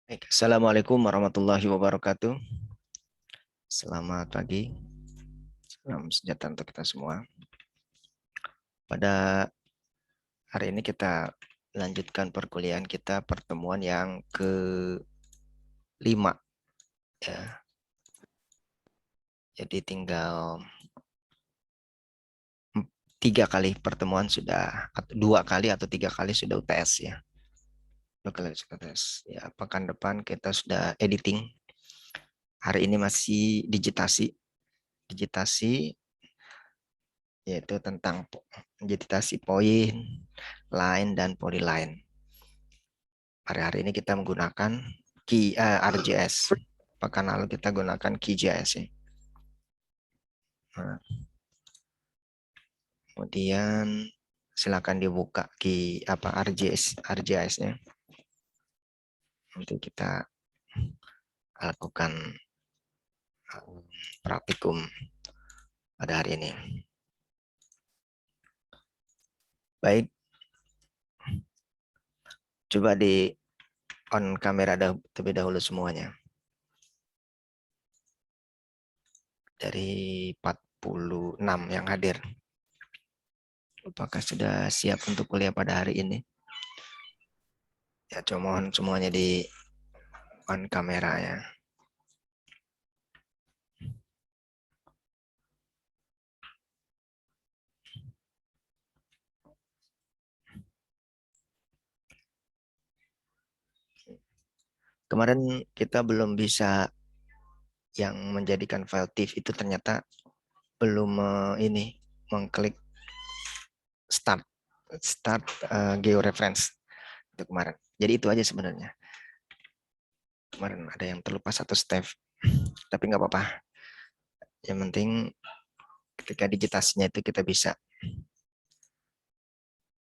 Baik, Assalamualaikum warahmatullahi wabarakatuh. Selamat pagi, salam sejahtera untuk kita semua. Pada hari ini kita lanjutkan perkuliahan kita, pertemuan yang ke-5. Ya. Jadi tinggal 3 kali pertemuan sudah, 2 kali atau 3 kali sudah UTS ya. 2 kali sudah UTS. Ya, pekan depan kita sudah editing. Hari ini masih digitasi. Digitasi yaitu tentang digitasi poin, line, dan polyline. Hari-hari ini kita menggunakan RJS. Pekan lalu kita gunakan QGIS ya. Nah, kemudian silakan dibuka RJS-nya. Nanti kita lakukan praktikum pada hari ini. Baik, coba di on kamera terlebih dahulu semuanya. Dari 46 yang hadir. Apakah sudah siap untuk kuliah pada hari ini? Ya, coba mohon semuanya di on kamera ya. Kemarin kita belum bisa yang menjadikan file TIFF itu ternyata belum mengklik start georeference itu kemarin. Jadi itu aja sebenarnya. Kemarin ada yang terlupa satu step, tapi nggak apa-apa. Yang penting ketika digitasinya itu kita bisa.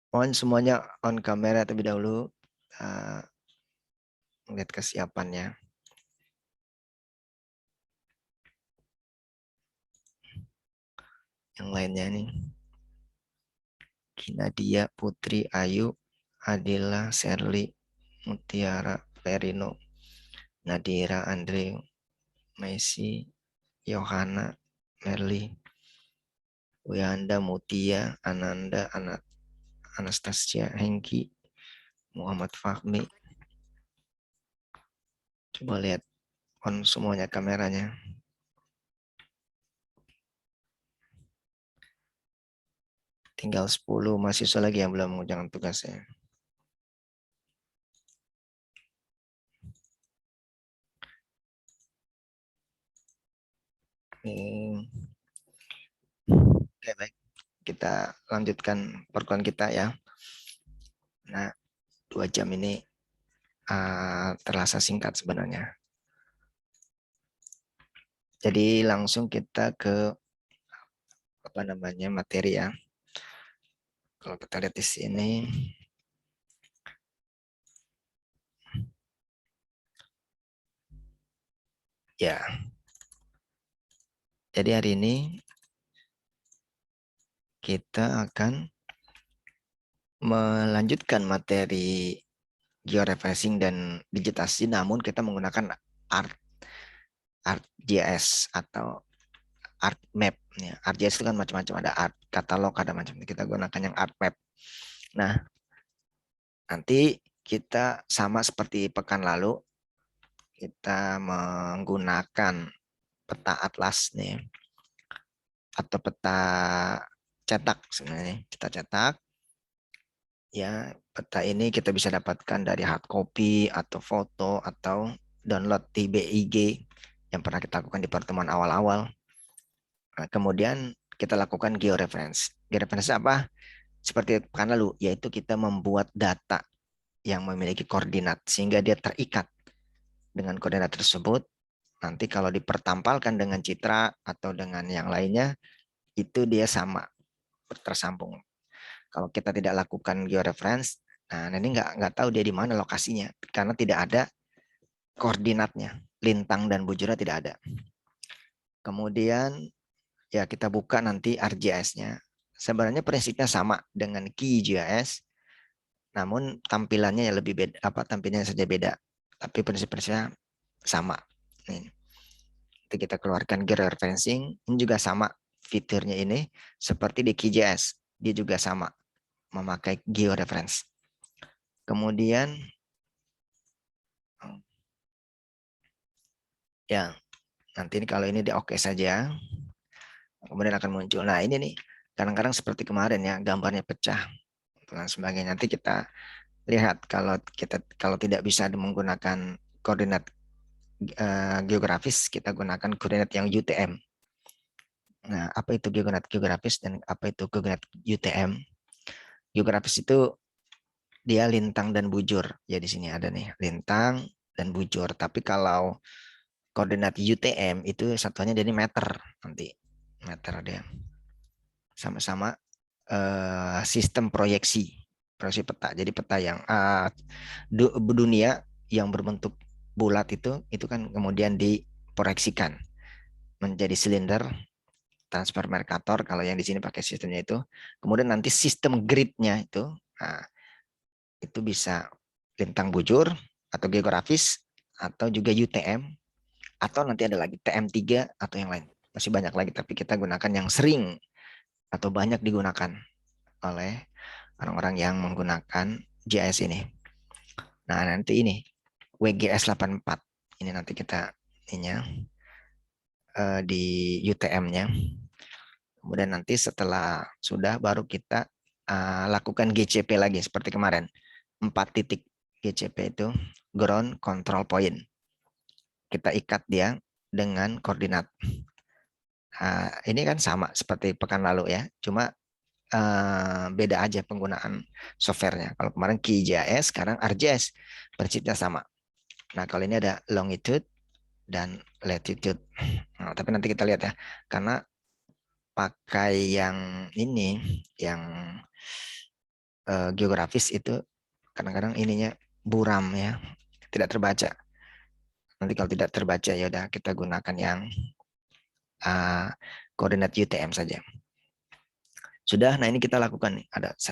Mohon semuanya on kamera terlebih dahulu, melihat kesiapannya. Yang lainnya nih, Kinadia, Putri, Ayu, Adila, Sherly, Mutiara, Perino, Nadira, Andre, Messi, Yohana, Merli, Wiyanda, Mutia, Ananda, Anastasia, Hengki, Muhammad Fahmi. Coba lihat on semuanya kameranya. Tinggal 10 mahasiswa lagi yang belum mengerjakan tugasnya. Oke, baik. Kita lanjutkan perkuliahan kita ya. Nah, 2 jam ini terasa singkat sebenarnya. Jadi langsung kita ke materi ya. Kalau kita lihat di sini, ya. Jadi hari ini kita akan melanjutkan materi georeferencing dan digitasi, namun kita menggunakan ArcGIS atau ArcMap. Ya, ArcGIS itu kan macam-macam, ada Art katalog, ada macam. Kita gunakan yang ArcMap. Nah, nanti kita sama seperti pekan lalu, kita menggunakan peta atlas nih, atau peta cetak sebenarnya. Kita cetak. Ya, peta ini kita bisa dapatkan dari hard copy atau foto atau download di BIG yang pernah kita lakukan di pertemuan awal-awal. Nah, kemudian kita lakukan georeference. Georeference apa? Seperti pekan lalu, yaitu kita membuat data yang memiliki koordinat sehingga dia terikat dengan koordinat tersebut. Nanti kalau dipertampalkan dengan citra atau dengan yang lainnya, itu dia sama, tersambung. Kalau kita tidak lakukan georeference, nah ini nggak tahu dia di mana lokasinya karena tidak ada koordinatnya, lintang dan bujura tidak ada. Kemudian ya kita buka nanti ArcGIS-nya. Sebenarnya prinsipnya sama dengan QGIS, namun tampilannya yang lebih beda, tampilannya saja beda. tapi prinsip-prinsipnya sama. Nih, itu kita keluarkan georeferencing, ini juga sama fiturnya ini seperti di QGIS, dia juga sama memakai georeference. Kemudian ya nanti ini kalau ini di oke saja, kemudian akan muncul. Nah ini nih kadang-kadang seperti kemarin ya gambarnya pecah dan sebagainya. Nanti kita lihat kalau tidak bisa menggunakan koordinat geografis, kita gunakan koordinat yang UTM. Nah, apa itu koordinat geografis dan apa itu koordinat UTM? Geografis itu dia lintang dan bujur. Ya di sini ada nih lintang dan bujur. Tapi kalau koordinat UTM itu satuannya jadi meter nanti. Meter dia. Sama-sama sistem proyeksi peta. Jadi peta yang dunia yang berbentuk bulat itu kan kemudian diproyeksikan menjadi silinder transfer Mercator kalau yang di sini pakai sistemnya itu. Kemudian nanti sistem gridnya itu bisa lintang bujur atau geografis atau juga UTM atau nanti ada lagi TM3 atau yang lain. Masih banyak lagi tapi kita gunakan yang sering atau banyak digunakan oleh orang-orang yang menggunakan GIS ini. Nah, nanti ini WGS 84. Ini nanti kita di UTM-nya. Kemudian nanti setelah sudah baru kita lakukan GCP lagi seperti kemarin. 4 titik GCP itu ground control point. Kita ikat dia dengan koordinat. Ini kan sama seperti pekan lalu ya, cuma beda aja penggunaan softwarenya. Kalau kemarin QGIS, sekarang ArcGIS, prinsipnya sama. Nah kalau ini ada longitude dan latitude. Nah, tapi nanti kita lihat ya, karena pakai yang ini, yang geografis itu kadang-kadang ininya buram ya, tidak terbaca. Nanti kalau tidak terbaca ya udah kita gunakan yang koordinat UTM saja. Sudah, nah ini kita lakukan nih,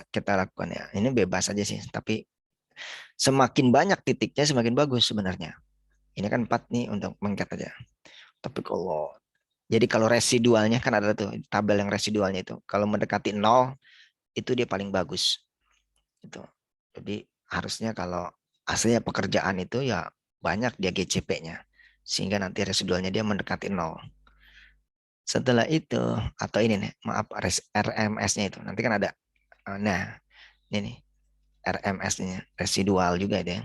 kita lakukan ya. Ini bebas aja sih, tapi semakin banyak titiknya semakin bagus sebenarnya. Ini kan 4 nih untuk mengikat aja. Tapi kalau residualnya kan ada tuh tabel yang residualnya itu. Kalau mendekati 0 itu dia paling bagus. Itu. Jadi harusnya kalau aslinya pekerjaan itu ya banyak dia GCP-nya. Sehingga nanti residualnya dia mendekati 0. Setelah itu atau ini nih, maaf RMS-nya itu. Nanti kan ada nah, ini nih RMS-nya residual juga dia.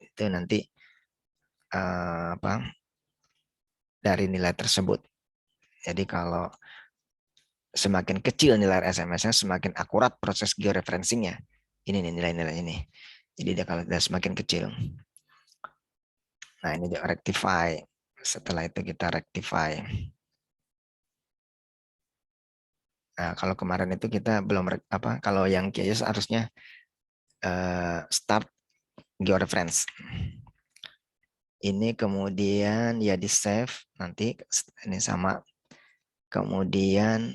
Itu nanti dari nilai tersebut. Jadi kalau semakin kecil nilai SMS-nya, semakin akurat proses georeferencingnya. Ini nih nilai-nilai ini. Jadi dia kalau sudah semakin kecil. Nah ini juga rectify. Setelah itu kita rectify. Nah kalau kemarin itu kita belum kalau yang QGIS harusnya start georeference. Ini kemudian ya di save nanti ini sama. Kemudian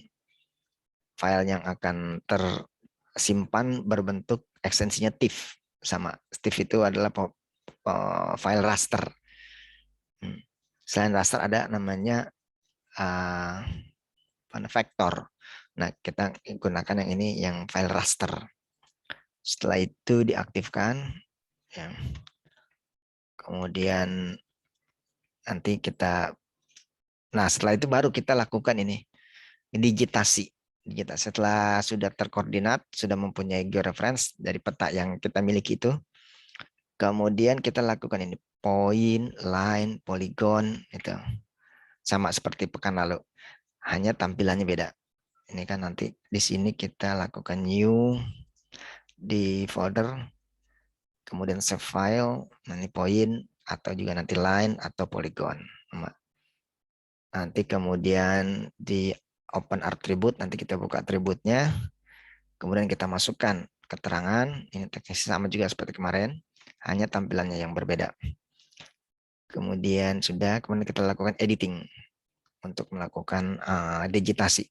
file yang akan tersimpan berbentuk ekstensinya TIFF sama. TIFF itu adalah file raster. Selain raster ada namanya vektor. Nah, kita gunakan yang ini yang file raster. Setelah itu diaktifkan ya. Kemudian nanti setelah itu baru kita lakukan ini digitasi. Setelah sudah terkoordinat, sudah mempunyai georeference dari peta yang kita miliki itu, kemudian kita lakukan ini point, line, polygon itu sama seperti pekan lalu, hanya tampilannya beda. Ini kan nanti di sini kita lakukan new di folder, kemudian save file, nanti point atau juga nanti line atau polygon. Nanti kemudian di open attribute, nanti kita buka atributnya, kemudian kita masukkan keterangan, ini teksnya sama juga seperti kemarin, hanya tampilannya yang berbeda. Kemudian kemudian kita lakukan editing untuk melakukan digitasi.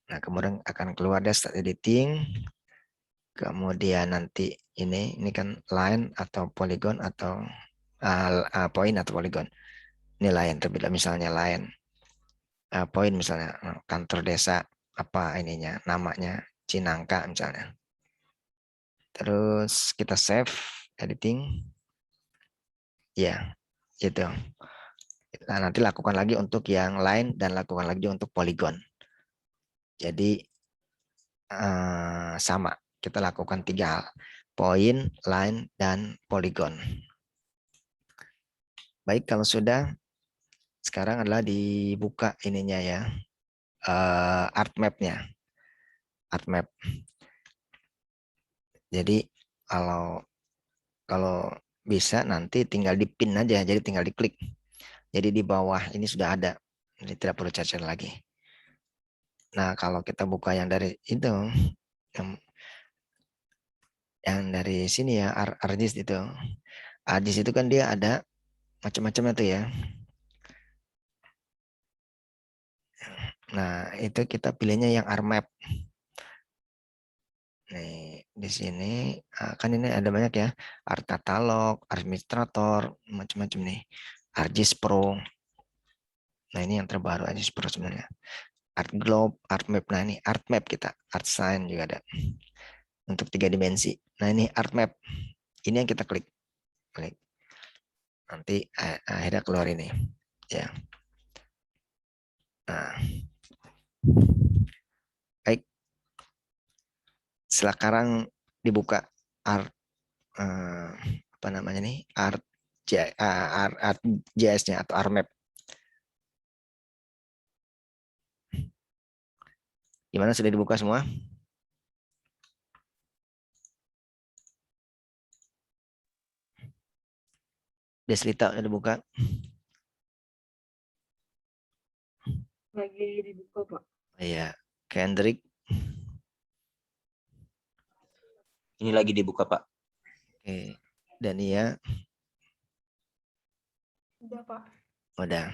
Nah, kemudian akan keluar dari start editing, Kemudian nanti ini kan line atau polygon atau point atau polygon. Ini line terlebih misalnya line point misalnya kantor desa apa ininya namanya Cinangka misalnya. Terus kita save editing. Ya, gitu. Nah, nanti lakukan lagi untuk yang line dan lakukan lagi untuk polygon. Jadi sama, kita lakukan 3 hal. Point, line, dan polygon. Baik, kalau sudah, sekarang adalah dibuka ininya ya, art map-nya. Art map. Jadi kalau kalau bisa nanti tinggal dipin aja, jadi tinggal diklik. Jadi di bawah ini sudah ada, jadi tidak perlu cari lagi. Nah, kalau kita buka yang dari itu, yang dari sini ya, ArcGIS itu. ArcGIS itu kan dia ada macam-macam itu ya. Nah, itu kita pilihnya yang ArcMap. Nih, di sini kan ini ada banyak ya. Art Katalog, Administrator, macam-macam nih. ArcGIS Pro. Nah, ini yang terbaru ArcGIS Pro sebenarnya. Art Globe, Art Map. Nah, ini Art Map kita. Art Sign juga ada. Untuk 3 dimensi. Nah, ini Art Map. Ini yang kita klik. Klik. Nanti akhirnya keluar ini. Ya. Nah, baik. Sekarang dibuka art apa namanya nih art JS-nya atau ArcMap. Gimana, sudah dibuka semua? Deslita udah dibuka? Lagi dibuka, Pak. Iya. Kendrick. Ini lagi dibuka, Pak. Oke. Dania. Udah, Pak. Udah.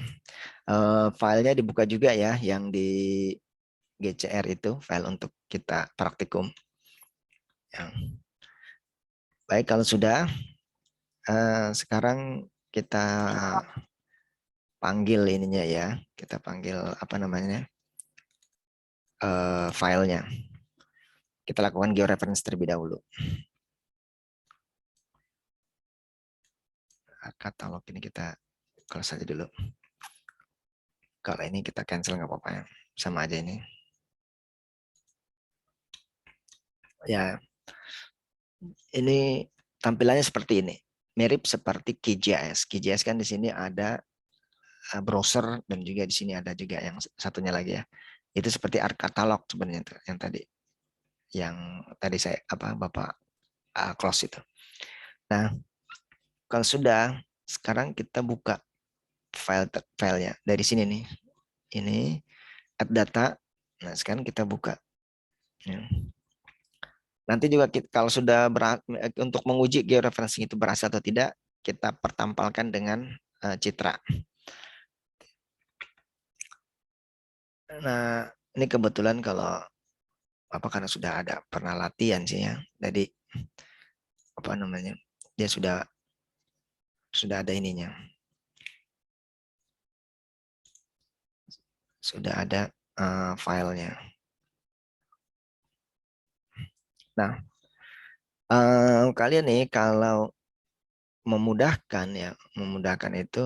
Filenya dibuka juga ya, yang di GCR itu, file untuk kita praktikum. Baik, kalau sudah, sekarang kita panggil ininya ya, kita panggil apa namanya, filenya. Kita lakukan georeference terlebih dahulu. Katalog ini kita close saja dulu. Kalau ini kita cancel nggak apa-apa ya, sama aja ini. Ya, ini tampilannya seperti ini, mirip seperti QGIS. QGIS kan di sini ada browser dan juga di sini ada juga yang satunya lagi ya. Itu seperti art katalog sebenarnya yang tadi saya Bapak close itu. Nah, kalau sudah, sekarang kita buka filenya dari sini nih. Ini add data. Nah, sekarang kita buka. Ya. Nanti juga kalau sudah untuk menguji georeferencing itu berhasil atau tidak, kita pertampalkan dengan citra. Nah, ini kebetulan kalau karena sudah ada pernah latihan sih ya. Jadi apa namanya? Dia sudah ada ininya. Sudah ada filenya. Nah, kalian nih kalau memudahkan itu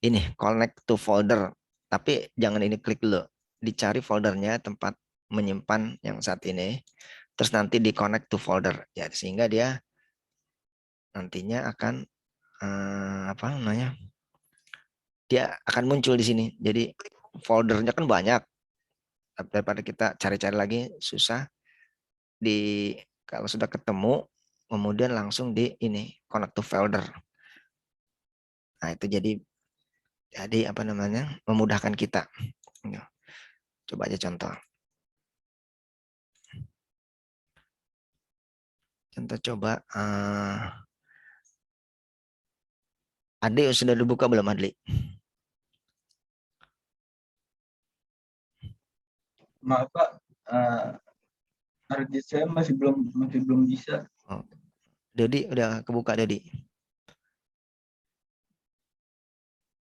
ini connect to folder, tapi jangan ini klik dulu, dicari foldernya tempat menyimpan yang saat ini, terus nanti di connect to folder ya, sehingga dia nantinya akan apa namanya, dia akan muncul di sini. Jadi foldernya kan banyak, daripada kita cari-cari lagi susah. Kalau sudah ketemu, kemudian langsung di ini connect to folder. Nah, itu jadi apa namanya, memudahkan kita. Coba aja contoh. Coba. Adli sudah dibuka belum, Adli? Maaf, Pak. target saya masih belum bisa. Oh. Dodi udah kebuka Dodi.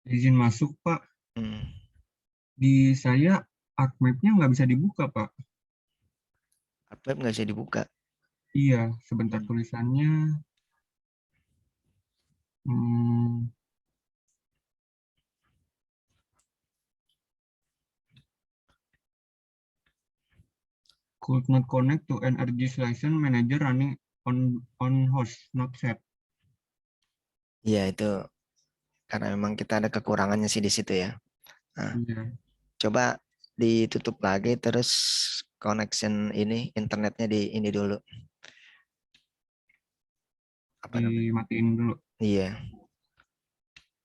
Izin masuk, Pak. Hmm. Di saya ArcMap-nya nggak bisa dibuka, Pak. Web nggak bisa dibuka. Iya, sebentar Hmm. tulisannya. Could not connect to an registration manager running on host, not set. Iya itu karena memang kita ada kekurangannya sih di situ ya. Nah, Iya, coba ditutup lagi terus connection ini internetnya di ini dulu. Apa namanya? dimatiin dulu. Iya,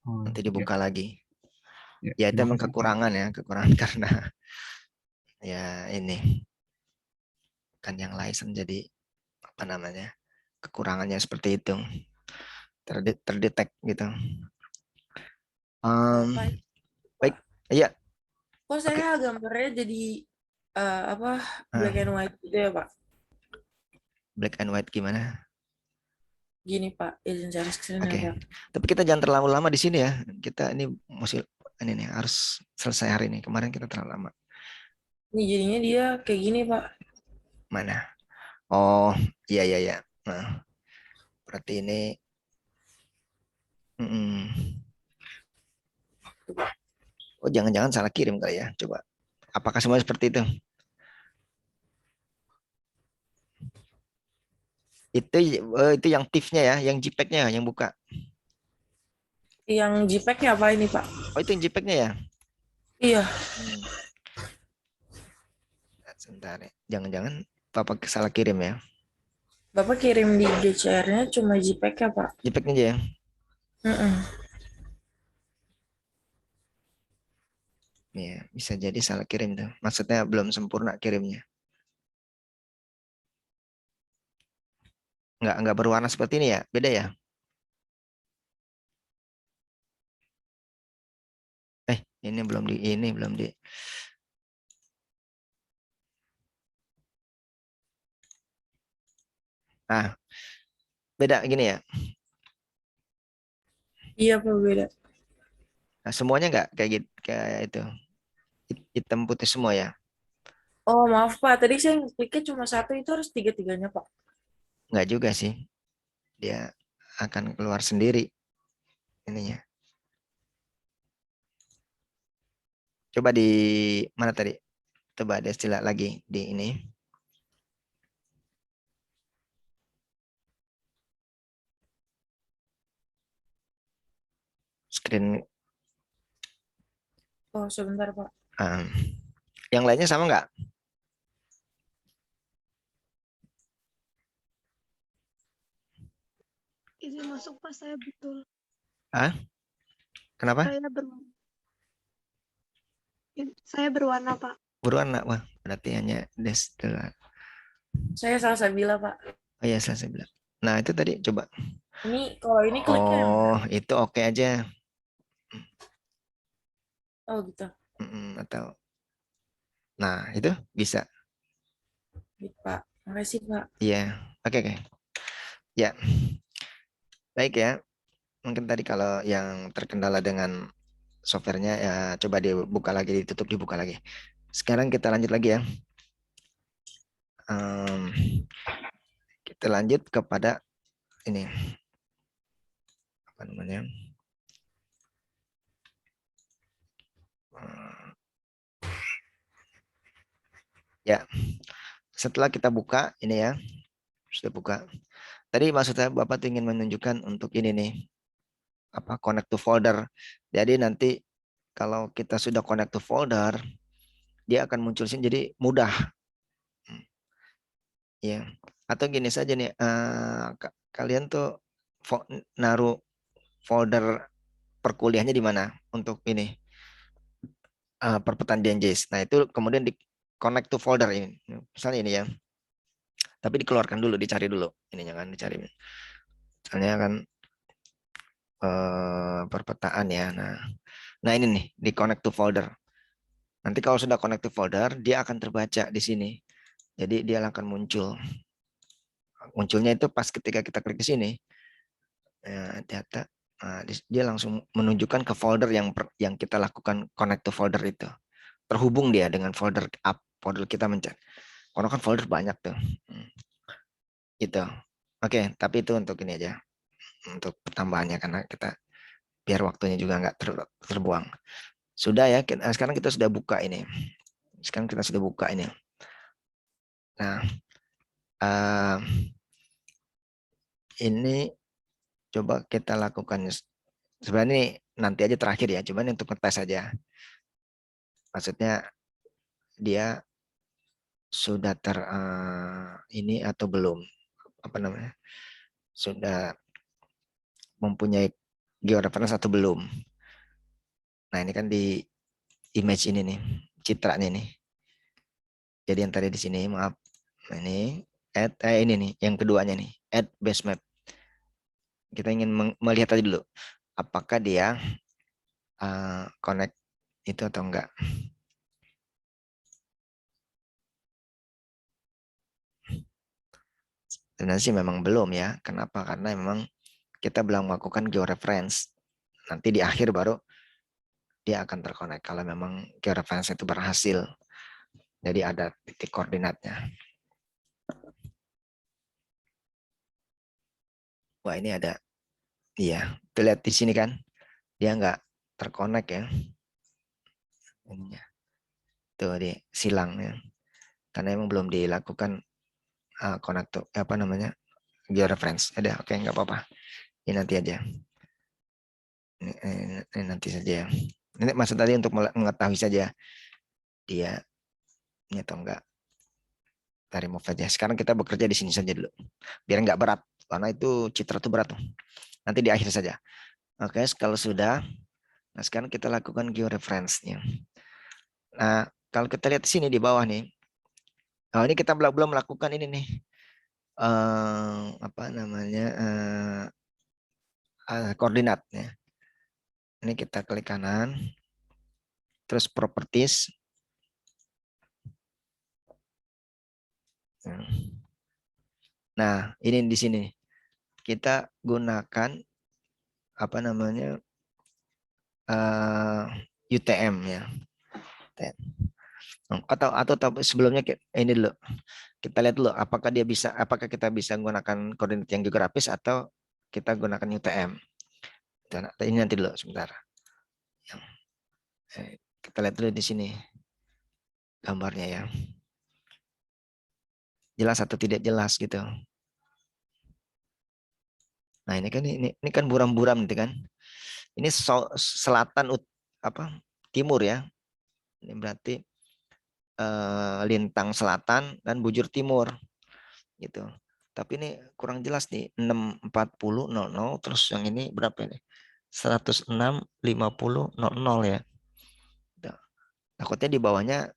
Oh, nanti ya, dibuka lagi. ya, Ya itu terima emang kasih, Pak. kekurangan ya, kekurangan karena ya ini kan yang license jadi apa namanya? Kekurangannya seperti itu. Terdetek gitu. Pak, Baik, iya. kok Oke. saya gambarnya jadi apa black and white gitu ya Pak? Black and white gimana? Gini Pak, izin share screen Oke. ya Pak. Tapi kita jangan terlalu lama di sini ya. Kita ini mesti ini nih harus selesai hari ini. Kemarin kita terlalu lama. Ini jadinya dia kayak gini Pak. Mana? Oh, iya iya iya. Nah, berarti ini oh jangan-jangan salah kirim kali ya. Coba. Apakah semua seperti itu? Itu yang TIFF-nya ya, yang JPEG-nya yang buka. Yang JPEG-nya apa ini Pak? Oh, itu yang JPEG-nya ya? Iya. Sebentar ya. Jangan-jangan Papa salah kirim ya. Bapak kirim di GCR-nya cuma JPEG ya Pak? JPEG-nya aja ya. Ya, bisa jadi salah kirim tuh. Maksudnya belum sempurna kirimnya. Nggak berwarna seperti ini ya? Beda ya? Ini belum di. Ah, beda gini ya. Iya Pak, beda. Nah, semuanya nggak kayak gitu, kayak itu. Hitam putih semua ya? Oh maaf Pak, tadi saya kliknya cuma satu, itu harus tiga-tiganya Pak. Nggak juga sih. Dia akan keluar sendiri ininya. Coba di mana tadi? Coba ada istilah lagi di ini. Screen. Oh sebentar Pak. Yang lainnya sama nggak? Izin masuk Pak, saya betul. Kenapa? Saya berwarna Pak. Berwarna, wah berarti hanya istilah. Saya Salsabila Pak. Oh iya, saya bilang. Nah itu tadi coba. Ini kalau ini kliknya yang Oh itu oke aja. oh gitu. Atau, nah itu bisa. Gitu Pak. Makasih Pak. Iya, oke. Ya, baik ya. Mungkin tadi kalau yang terkendala dengan softwarenya ya coba dibuka lagi, dibuka lagi. Sekarang kita lanjut lagi ya. Kita lanjut kepada ini apa namanya? Ya, setelah kita buka ini ya, sudah buka. Tadi maksudnya Bapak tuh ingin menunjukkan untuk ini nih, apa connect to folder. Jadi nanti kalau kita sudah connect to folder, dia akan muncul sini jadi mudah. Ya, atau gini saja nih, kalian tuh naruh folder perkuliahnya di mana untuk ini perpetandian JS. Nah itu kemudian di connect to folder ini, misalnya ini ya. Tapi dikeluarkan dulu, dicari dulu, ini jangan dicari. Misalnya kan perpetaan ya. Nah ini nih di connect to folder. Nanti kalau sudah connect to folder, dia akan terbaca di sini. Jadi dia akan muncul. Munculnya itu pas ketika kita klik di sini, data, dia langsung menunjukkan ke folder yang kita lakukan connect to folder itu. Terhubung dia dengan folder folder kita mencet. Karena kan folder banyak tuh. Gitu. Oke, tapi itu untuk ini aja. Untuk pertambahannya karena kita biar waktunya juga nggak terbuang. Sudah ya, sekarang kita sudah buka ini. Sekarang kita sudah buka ini. Nah, ini coba kita lakukan. Sebenarnya ini nanti aja terakhir ya, cuman untuk ngetes aja. Maksudnya dia sudah ini atau belum, apa namanya, sudah mempunyai georeference atau belum. Nah ini kan di image ini nih, citranya nih. Jadi yang tadi di sini, maaf, nah, ini add ini nih, yang keduanya nih, add base map. Kita ingin melihat aja dulu, apakah dia connect itu atau enggak. Dan sih memang belum ya. Kenapa? Karena memang kita belum melakukan georeference. Nanti di akhir baru dia akan terkonek kalau memang georeference itu berhasil. Jadi ada titik koordinatnya. Wah ini ada, iya. Lihat di sini kan, dia nggak terkonek ya. Ininya. Tuh di silangnya. Karena emang belum dilakukan connect apa namanya georeference. Ada, oke nggak apa-apa. Ini nanti aja. Ini nanti saja. Ini maksud tadi untuk mengetahui saja dia ini atau enggak. Kita remove aja. Sekarang kita bekerja di sini saja dulu. Biar nggak berat. Karena itu citra itu berat. Nanti di akhir saja. Oke, kalau sudah. Nah, sekarang kita lakukan georeference-nya. Nah, kalau kita lihat di sini di bawah nih. Oh, ini kita belum melakukan ini nih. Apa namanya? Koordinatnya. Ini kita klik kanan. Terus properties. Nah, ini di sini kita gunakan apa namanya UTM ya. Atau sebelumnya ini dulu kita lihat dulu apakah kita bisa menggunakan koordinat yang geografis atau kita gunakan UTM. Ini nanti dulu sebentar. Kita lihat dulu di sini gambarnya ya. Jelas atau tidak jelas gitu. Nah ini kan buram-buram gitu kan. Ini selatan timur ya. Ini berarti lintang selatan dan bujur timur gitu. Tapi ini kurang jelas nih 640.00 terus yang ini berapa ini? 106.50.00 ya. Takutnya di bawahnya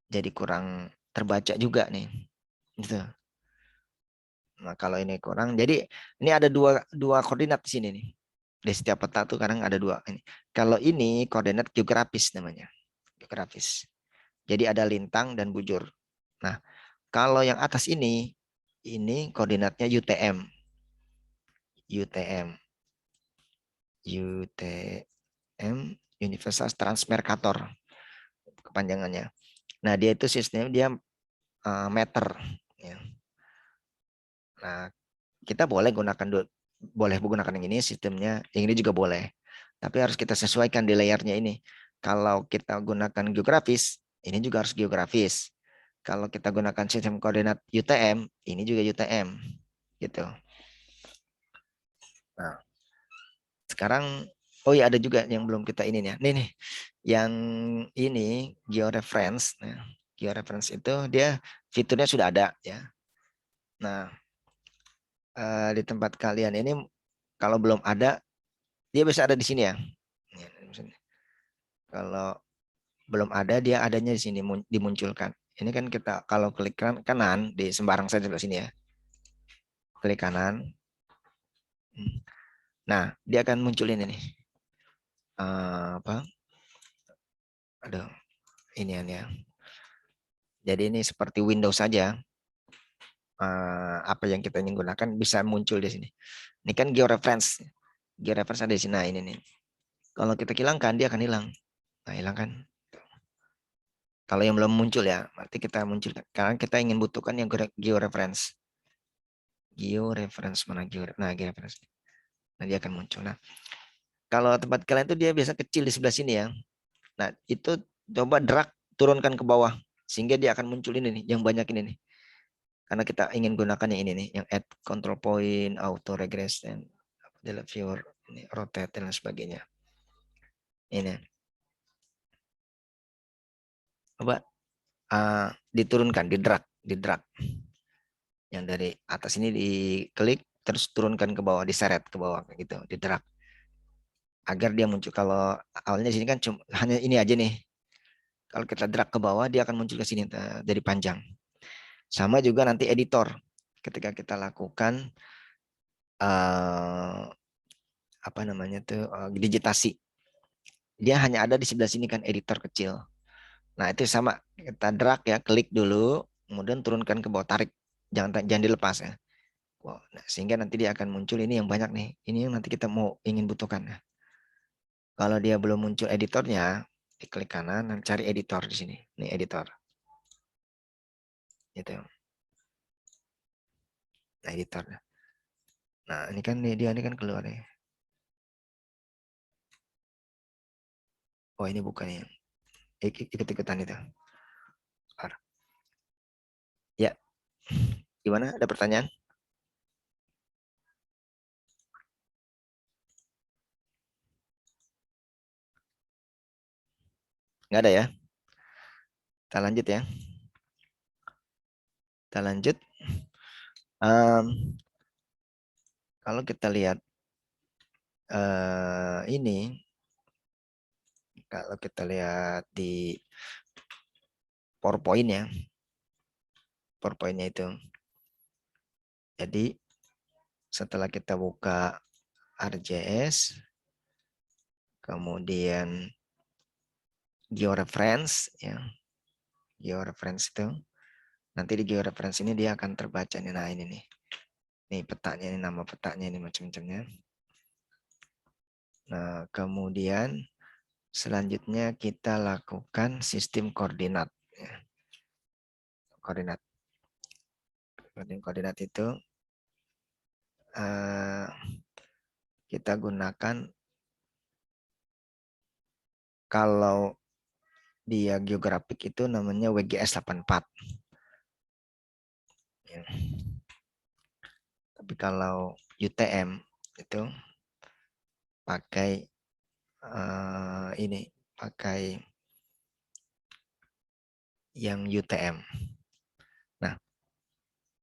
jadi kurang terbaca juga nih. Gitu. Nah, kalau ini kurang, jadi ini ada dua koordinat di sini nih. Di setiap peta tuh kadang ada dua ini. Kalau ini koordinat geografis namanya. Geografis. Jadi ada lintang dan bujur. Nah, kalau yang atas ini koordinatnya UTM. UTM. UTM, Universal Transmercator. Kepanjangannya. Nah, dia itu sistemnya dia meter. Ya. Nah, kita boleh menggunakan yang ini sistemnya, yang ini juga boleh. Tapi harus kita sesuaikan di layarnya ini. Kalau kita gunakan geografis, ini juga harus geografis. Kalau kita gunakan sistem koordinat UTM, ini juga UTM. Gitu. Nah, sekarang, oh ya ada juga yang belum kita ini ya. Nih, yang ini georeference. Nah, georeference itu dia fiturnya sudah ada ya. Nah, di tempat kalian ini kalau belum ada, dia bisa ada di sini ya. Kalau belum ada, dia adanya di sini dimunculkan. Ini kan kita kalau klik kanan di sembarang saja di sini ya. Klik kanan. Nah, dia akan muncul ini nih. Aduh, ini ya. Jadi ini seperti Windows saja. Apa yang kita ingin gunakan bisa muncul di sini. Ini kan georeference. Georeference ada di sini. Nah, ini nih. Kalau kita hilangkan, dia akan hilang. Nah, hilangkan. Kalau yang belum muncul ya, berarti kita munculkan. Karena kita ingin butuhkan yang georeference. Georeference mana georeference? Nah, georeference. Nah, dia akan muncul. Nah, kalau tempat kalian itu dia biasa kecil di sebelah sini ya. Nah, itu coba drag turunkan ke bawah sehingga dia akan muncul ini nih, yang banyak ini nih. Karena kita ingin gunakan yang ini nih, yang add control point, auto regress, dan delete viewer, ini rotate dan sebagainya. Ini. Coba diturunkan, di drag. Yang dari atas ini diklik terus turunkan ke bawah, diseret ke bawah gitu, di drag. Agar dia muncul. Kalau awalnya di sini kan cuma hanya ini aja nih. Kalau kita drag ke bawah dia akan muncul ke sini dari panjang. Sama juga nanti editor. Ketika kita lakukan apa namanya tuh digitasi. Dia hanya ada di sebelah sini kan editor kecil. Nah, itu sama, kita drag ya, klik dulu, kemudian turunkan ke bawah, tarik. Jangan dilepas ya. Wow. Nah, sehingga nanti dia akan muncul ini yang banyak nih. Ini yang nanti kita ingin butuhkan. Kalau dia belum muncul editornya, diklik kanan dan cari editor di sini. Ini editor. Gitu. Nah, editor. Nah, ini kan dia ini kan keluar nih. Oh, ini bukan yang ikut-ikutan itu. Ya. Gimana? Ada pertanyaan? Nggak ada ya? Kita lanjut ya. Kita lanjut. Kalau kita lihat ini, kalau kita lihat di PowerPoint ya, PowerPoint-nya itu. Jadi setelah kita buka ArcGIS, kemudian georeference ya, georeference itu, nanti di georeference ini dia akan terbaca nih. Nah, ini nih. Nih petanya, ini nama petanya, ini macam-macamnya. Nah, kemudian selanjutnya kita lakukan sistem koordinat. Ya. Koordinat itu kita gunakan kalau dia geografik itu namanya WGS 84. Ya. Tapi kalau UTM itu pakai ini, pakai yang UTM. Nah,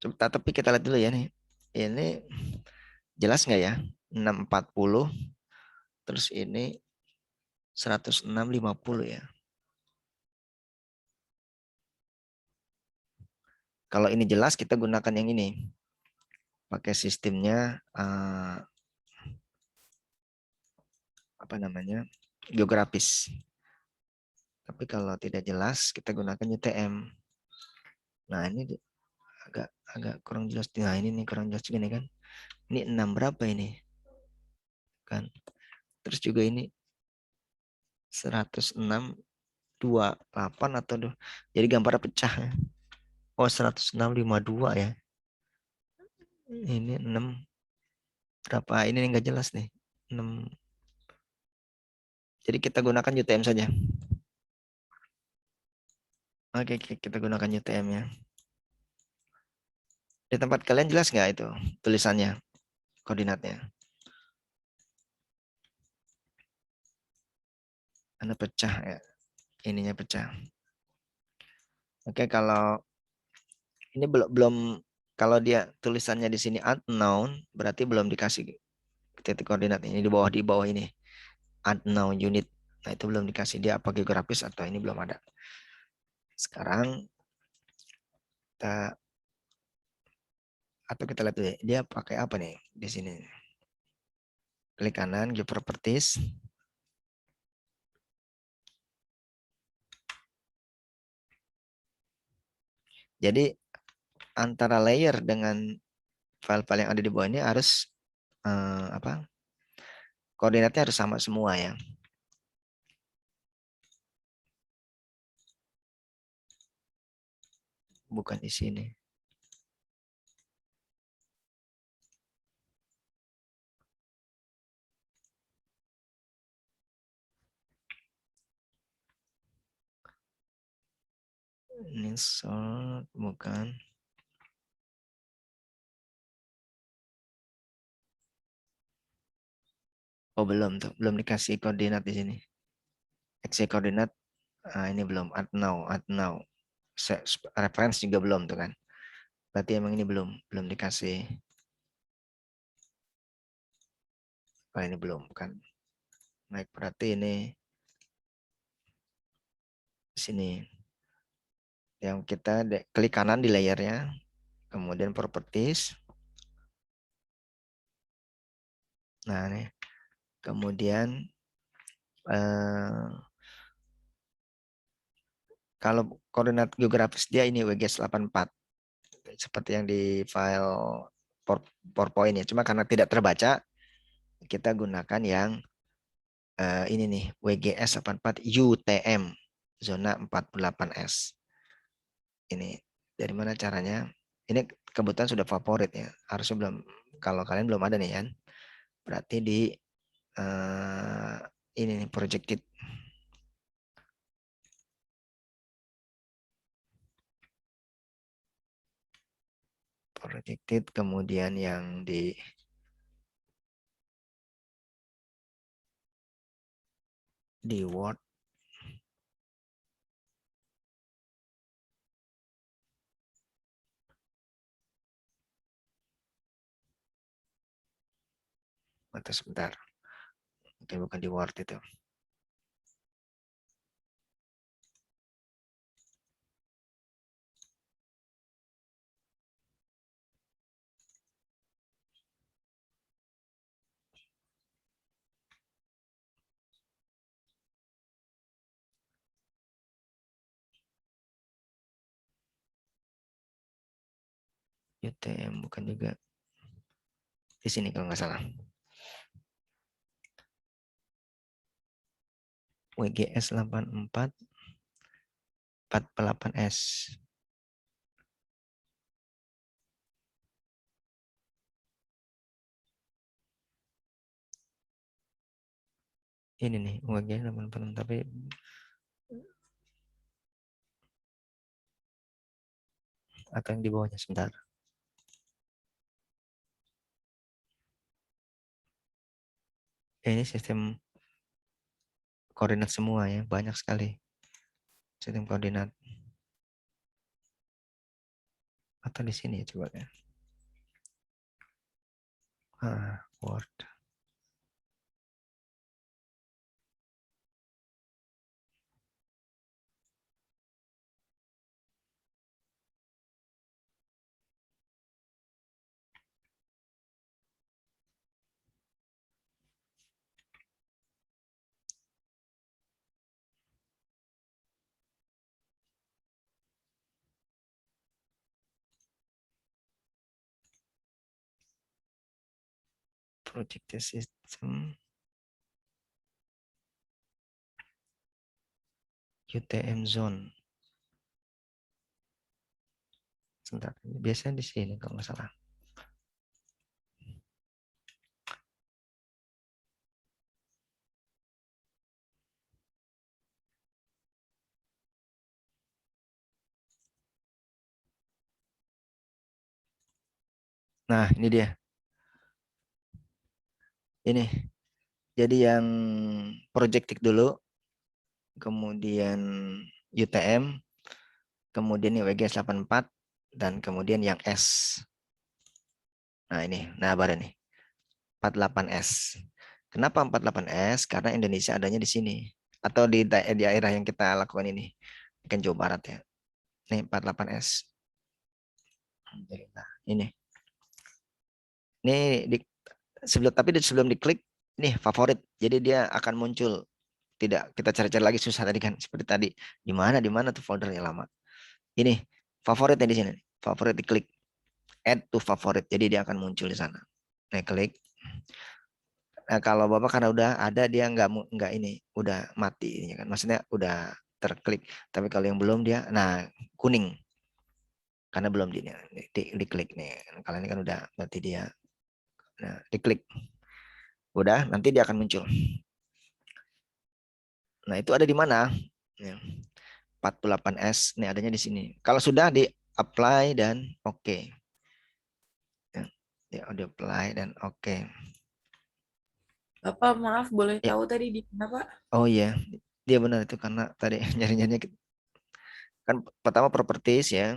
tapi kita lihat dulu ya nih. Ini jelas nggak ya? 640 terus ini 1650 ya. Kalau ini jelas kita gunakan yang ini. Pakai sistemnya apa namanya? Geografis. Tapi kalau tidak jelas kita gunakan UTM. Nah, ini agak kurang jelas. Nah, ini nih kurang jelas juga nih kan. Ini 6 berapa ini? Kan. Terus juga ini 106 28 atau jadi gambarnya pecah. Oh, 1652 ya. Ini 6 berapa? Ini enggak jelas nih. 6. Jadi kita gunakan UTM saja. Oke, kita gunakan UTM ya. Di tempat kalian jelas nggak itu tulisannya, koordinatnya? Anda pecah ya. Ininya pecah. Oke, kalau ini belum kalau dia tulisannya di sini unknown, berarti belum dikasih titik koordinat ini di bawah ini. Unknown unit. Nah, itu belum dikasih, dia apa geografis atau ini belum ada. Sekarang kita lihat dulu, dia pakai apa nih di sini. Klik kanan, geoproperties. Jadi antara layer dengan file-file yang ada di bawah ini harus koordinatnya harus sama semua ya. Bukan di sini. Ini sort bukan. Oh belum tuh, belum dikasih koordinat di sini. X koordinat ini belum. Add now. Reference juga belum tuh kan. Berarti emang ini belum dikasih. Oh ini belum kan. Baik, berarti ini sini. Yang kita klik kanan di layernya, kemudian properties. Nah nih, kemudian kalau koordinat geografis dia ini WGS84 seperti yang di file PowerPoint ya. Cuma karena tidak terbaca, kita gunakan yang ini nih WGS84 UTM zona 48S. Ini dari mana caranya? Ini kebetulan sudah favorit ya. Harusnya belum, kalau kalian belum ada nih kan. Berarti di ini nih projected. Projected kemudian yang di Word. Atau sebentar. Oke, bukan di Word itu. UTM bukan juga. Di sini kalau nggak salah. WGS 84 48S. Ini nih WGS 84 tapi atau yang di bawahnya sebentar. Ini sistem koordinat semua ya, banyak sekali sistem koordinat. Atau di sini coba ya. Word. Projected system. UTM zone. Sebentar, biasanya di sini kalau nggak salah. Nah, ini dia. Ini. Jadi yang projected dulu, kemudian UTM, kemudian yang WGS 84, dan kemudian yang S. Nah ini, nah baru nih. 48S. Kenapa 48S? Karena Indonesia adanya di sini. Atau di daerah yang kita lakukan ini. Kan Jawa Barat ya. Nih 48S. Nah, ini. Ini sebelum diklik, nih favorit. Jadi dia akan muncul. Tidak kita cari-cari lagi susah tadi kan seperti tadi. Di mana tuh foldernya lama. Ini Favoritnya di sini. Favorit diklik. Add to favorit. Jadi dia akan muncul di sana. Nah, klik. Nah, kalau Bapak karena udah ada dia nggak ini, udah mati ya kan. Maksudnya udah terklik. Tapi kalau yang belum dia nah kuning. Karena belum diklik nih. Kalau ini kan udah berarti dia nah, diklik. Udah, nanti dia akan muncul. Nah, itu ada di mana? Ya. 48S, ini adanya di sini. Kalau sudah di apply dan oke. Ya, di apply dan oke. Bapak, maaf, boleh Ya. tahu tadi di mana, Pak? Oh iya, dia benar itu karena tadi nyari-nyarinya kan pertama properties ya.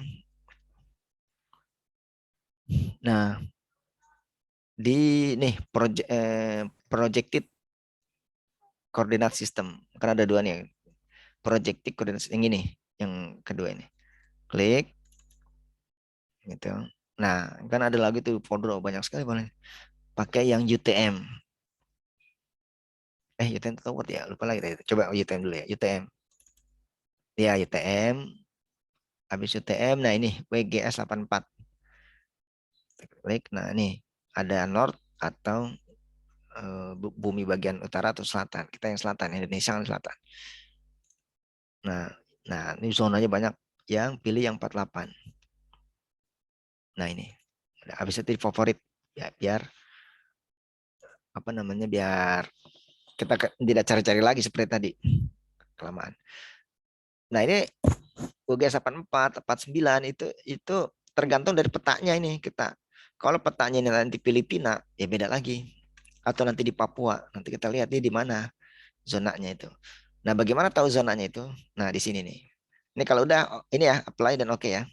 Nah, di nih projected coordinate system. Karena ada dua nih. Projected coordinate yang ini, yang kedua ini. Klik gitu. Nah, kan ada lagi tuh folder banyak sekali boleh. Pakai yang UTM. UTM itu what ya? Lupa lagi tadi. Coba UTM dulu ya. UTM. Ya, UTM. Habis UTM, nah ini WGS 84. Klik. Nah, ini ada North atau bumi bagian utara atau selatan. Kita yang selatan, Indonesia yang selatan. Nah, ini zonanya banyak. Yang pilih yang 48. Nah, ini. Nah, habis itu favorit ya biar apa namanya biar kita tidak cari-cari lagi seperti tadi kelamaan. Nah, ini UGS 84, 49 itu tergantung dari petanya ini kita. Kalau petanya ini nanti Filipina ya beda lagi. Atau nanti di Papua, nanti kita lihat nih di mana zonanya itu. Nah, bagaimana tahu zonanya itu? Nah, di sini nih. Ini kalau udah ini ya apply dan oke ya.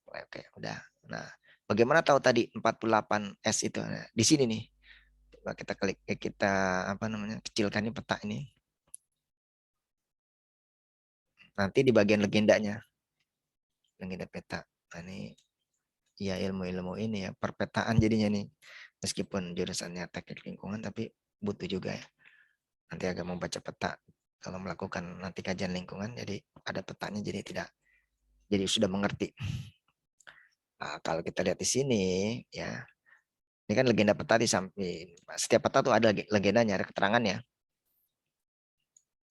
Oke, udah. Nah, bagaimana tahu tadi 48S itu? Nah, di sini nih. Coba kita klik kita apa namanya? Kecilkan ini peta ini. Nanti di bagian legendanya. Legenda peta. Nah, ini ya ilmu-ilmu ini ya perpetaan jadinya nih. Meskipun jurusannya teknik lingkungan tapi butuh juga ya. Nanti agak membaca peta kalau melakukan nanti kajian lingkungan jadi ada petanya jadi sudah mengerti. Nah, kalau kita lihat di sini ya. Ini kan legenda peta di samping. Setiap peta tuh ada legendanya, ada keterangannya.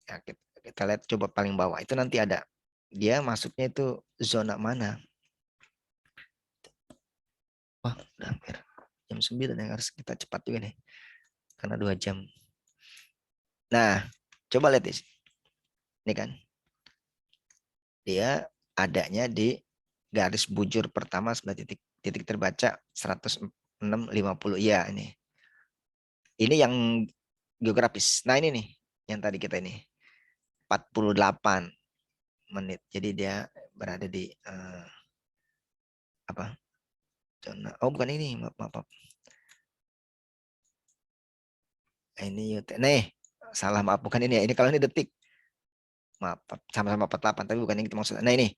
Ya, kita lihat coba paling bawah itu nanti ada dia masuknya itu zona mana. Wah, udah hampir jam 9 yang harus kita cepat juga nih. Karena 2 jam. Nah, coba lihat di sini. Ini kan. Dia adanya di garis bujur pertama sebelah titik terbaca 106,50. Iya, ini. Ini yang geografis. Nah, ini nih yang tadi kita ini. 48 menit. Jadi dia berada di apa? Zona. Oh, bukan ini, maaf. Ini nih, salah maaf bukan ini ya. Ini kalau ini detik. Maaf, sama-sama 48 tapi bukan yang kita maksud. Nah, ini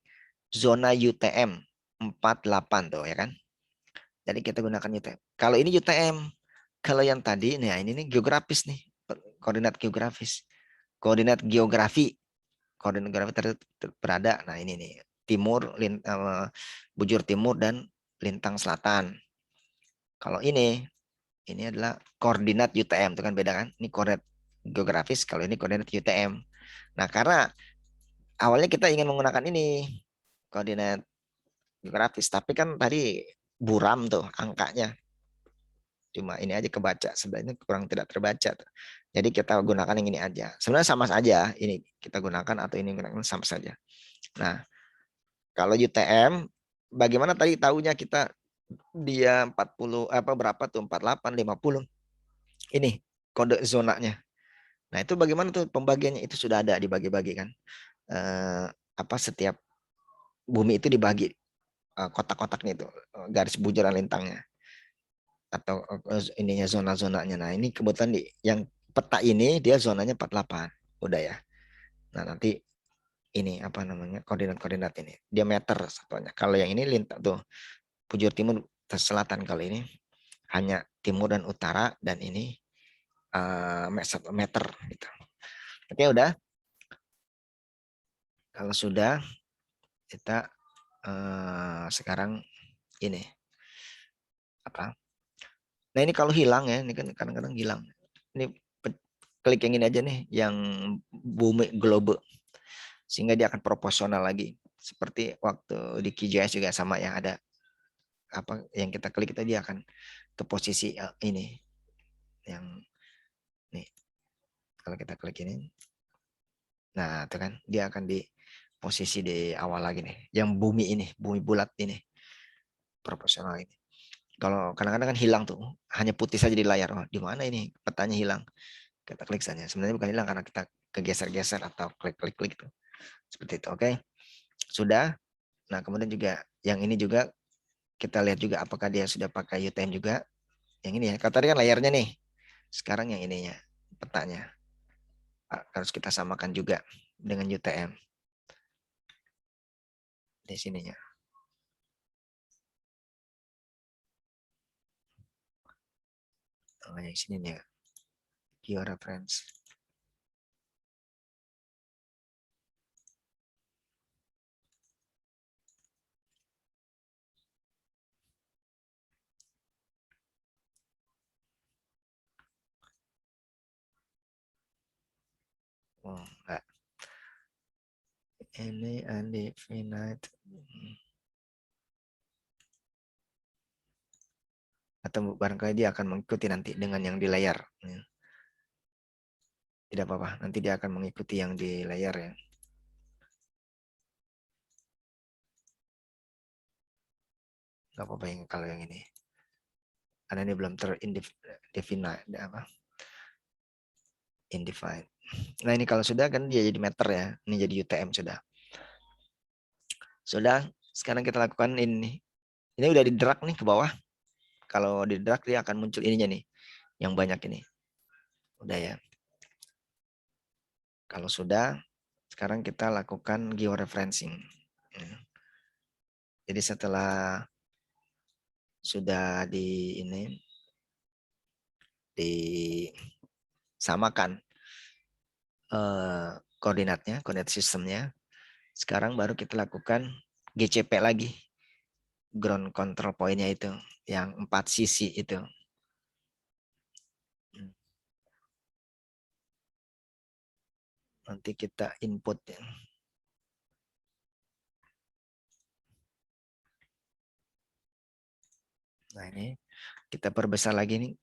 zona UTM 48 tuh ya kan. Jadi kita gunakan UTM. Kalau ini UTM, kalau yang tadi nah ini nih geografis nih. Koordinat geografis. Koordinat geografi. Koordinat geografi berada nah ini nih timur bujur timur dan lintang selatan. Kalau ini adalah koordinat UTM, itu kan beda kan? Ini koordinat geografis, kalau ini koordinat UTM. Nah, karena awalnya kita ingin menggunakan ini koordinat geografis, tapi kan tadi buram tuh angkanya. Cuma ini aja kebaca, sebenarnya kurang tidak terbaca. Jadi kita gunakan yang ini aja. Sebenarnya sama saja, ini kita gunakan atau ini gunakan sama saja. Nah, kalau UTM, bagaimana tadi tahunya kita dia 40 apa berapa tuh 48 50. Ini kode zonanya. Nah, itu bagaimana tuh pembagiannya itu sudah ada dibagi-bagi kan. Apa setiap bumi itu dibagi kotak-kotaknya itu garis bujuran lintangnya atau ininya zona-zonanya. Nah, ini kebetulan yang peta ini dia zonanya 48. Udah ya. Nah, nanti ini apa namanya koordinat-koordinat ini diameter satunya. Kalau yang ini lintang tuh bujur timur selatan, kalau ini hanya timur dan utara dan ini meter gitu. Oke, udah. Kalau sudah kita sekarang ini apa? Nah ini kalau hilang ya, ini kan kadang-kadang hilang. Ini klik yang ini aja nih, yang bumi globe, sehingga dia akan proporsional lagi. Seperti waktu di QGIS juga sama ya, ada apa yang kita klik itu dia akan ke posisi ini, yang nih. Kalau kita klik ini, nah itu kan dia akan di posisi di awal lagi nih, yang bumi ini, bumi bulat ini, proporsional ini. Kalau kadang-kadang kan hilang tuh, hanya putih saja di layar. Oh, di mana ini petanya hilang? Kita klik saja. Sebenarnya bukan hilang karena kita kegeser-geser atau klik-klik tuh. Seperti itu. Oke. Sudah. Nah, kemudian juga yang ini juga kita lihat juga apakah dia sudah pakai UTM juga. Yang ini ya. Kalau tadi kan layarnya nih. Sekarang yang ininya, petanya. Harus kita samakan juga dengan UTM. Di sininya. Oh, yang sini nih ya. Georeference. Oh, enggak. Ini undefinite. Atau barangkali dia akan mengikuti nanti dengan yang di layar. Tidak apa-apa, nanti dia akan mengikuti yang di layar ya. Nggak apa-apa yang kalau yang ini. Karena ini belum terdefinite apa? Indefinite. Nah ini kalau sudah kan dia jadi meter ya. Ini jadi UTM sudah. Sudah, sekarang kita lakukan ini. Ini udah di drag nih ke bawah. Kalau di drag dia akan muncul ininya nih. Yang banyak ini. Udah ya. Kalau sudah, sekarang kita lakukan georeferencing. Jadi setelah sudah di ini disamakan koordinatnya, koordinat sistemnya. Sekarang baru kita lakukan GCP lagi. Ground control point-nya itu yang 4 sisi itu. Nanti kita input ya. Nah ini kita perbesar lagi nih.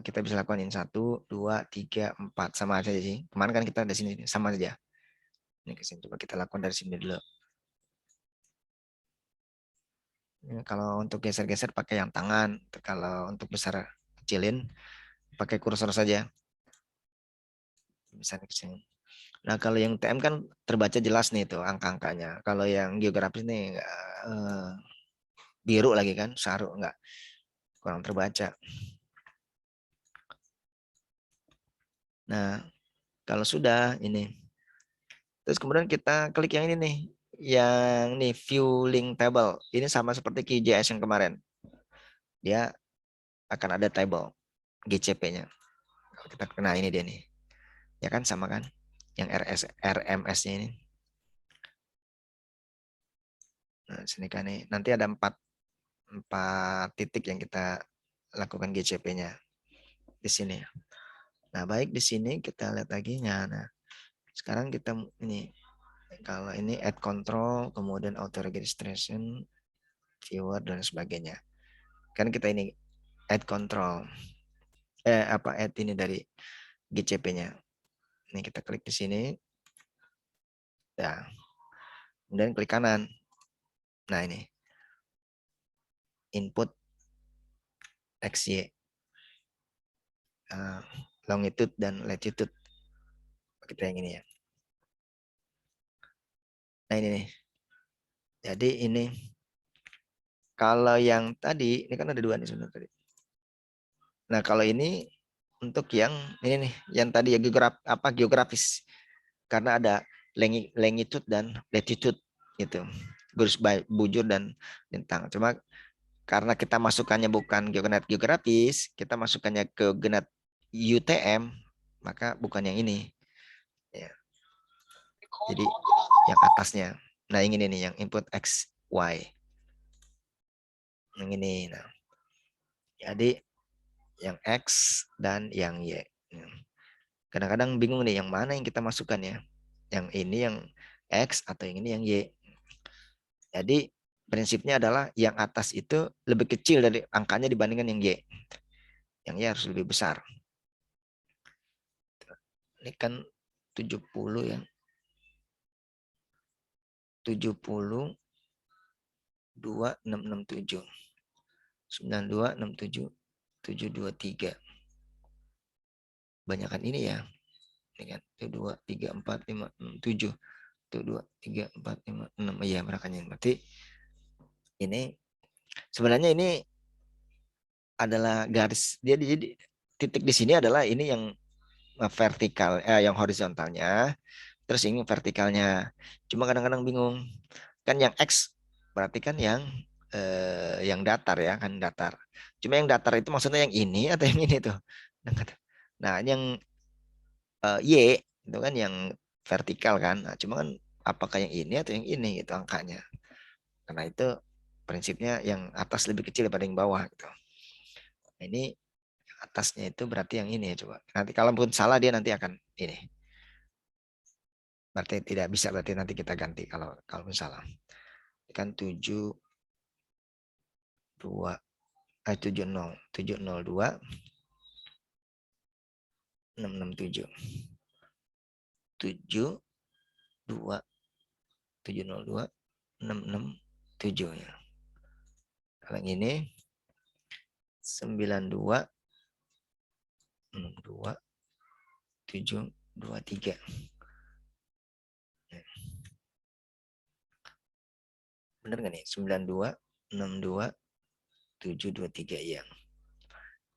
Kita bisa lakukan ini 1, 2, 3, 4 sama aja sih. Kemarin kan kita dari sini sama saja. Ini ke sini coba kita lakukan dari sini dulu. Ini kalau untuk geser-geser pakai yang tangan. Kalau untuk besar kecilin pakai kursor saja. Bisa ke sini. Nah kalau yang TM kan terbaca jelas nih tuh angka-angkanya. Kalau yang geografis nih biru lagi kan, saru enggak, kurang terbaca. Nah kalau sudah ini, terus kemudian kita klik yang ini nih, yang nih view link table. Ini sama seperti QGIS yang kemarin. Dia akan ada table GCP-nya. Kalau kita kena ini dia nih, ya kan sama kan, yang RMS-nya ini. Nah, sini kan nih, nanti ada 4 titik yang kita lakukan GCP-nya di sini. Nah, baik di sini kita lihat lagi. Nah, sekarang kita ini kalau ini add control, kemudian auto registration, viewer dan sebagainya. Kan kita ini add control. Add ini dari GCP-nya. Ini kita klik di sini. Ya. Kemudian klik kanan. Nah, ini input XY. Longitude dan latitude. Kita yang ini ya. Nah, ini nih. Jadi ini kalau yang tadi ini kan ada 2 nih sebenarnya tadi. Nah, kalau ini untuk yang ini nih, yang tadi ya geografis. Karena ada longitude dan latitude gitu. Garis bujur dan bintang. Cuma karena kita masukannya bukan koordinat geografis, kita masukannya ke koordinat UTM, maka bukan yang ini. Ya. Jadi yang atasnya. Nah, ini nih yang input X Y. Yang ini. Nah, jadi yang X dan yang Y. Kadang-kadang bingung nih yang mana yang kita masukkan ya. Yang ini yang X atau yang ini yang Y. Jadi prinsipnya adalah yang atas itu lebih kecil dari angkanya dibandingkan yang Y. Yang Y harus lebih besar. Ini kan 70 ya. 70 2667 9267 723. Banyakan ini ya. Ini kan 2 3 4 5 6 7. 2 3 4 5 6. Iya, makanya berarti ini sebenarnya ini adalah garis dia jadi titik di sini adalah ini yang vertikal yang horizontalnya, terus ini vertikalnya. Cuma kadang-kadang bingung. Kan yang X berarti kan yang datar ya, kan datar. Cuma yang datar itu maksudnya yang ini atau yang ini tuh. Nah, yang Y itu kan yang vertikal kan. Nah, cuma kan apakah yang ini atau yang ini gitu angkanya. Karena itu prinsipnya yang atas lebih kecil daripada yang bawah gitu. Nah, ini atasnya itu berarti yang ini ya coba. Nanti kalau pun salah dia nanti akan ini. Berarti tidak bisa, berarti nanti kita ganti kalau pun salah. Kan 7 2 70 702 667 7 2 702 667 ya. Kalau yang ini 92 62 723. Benar nggak nih? 92 62 723 ya.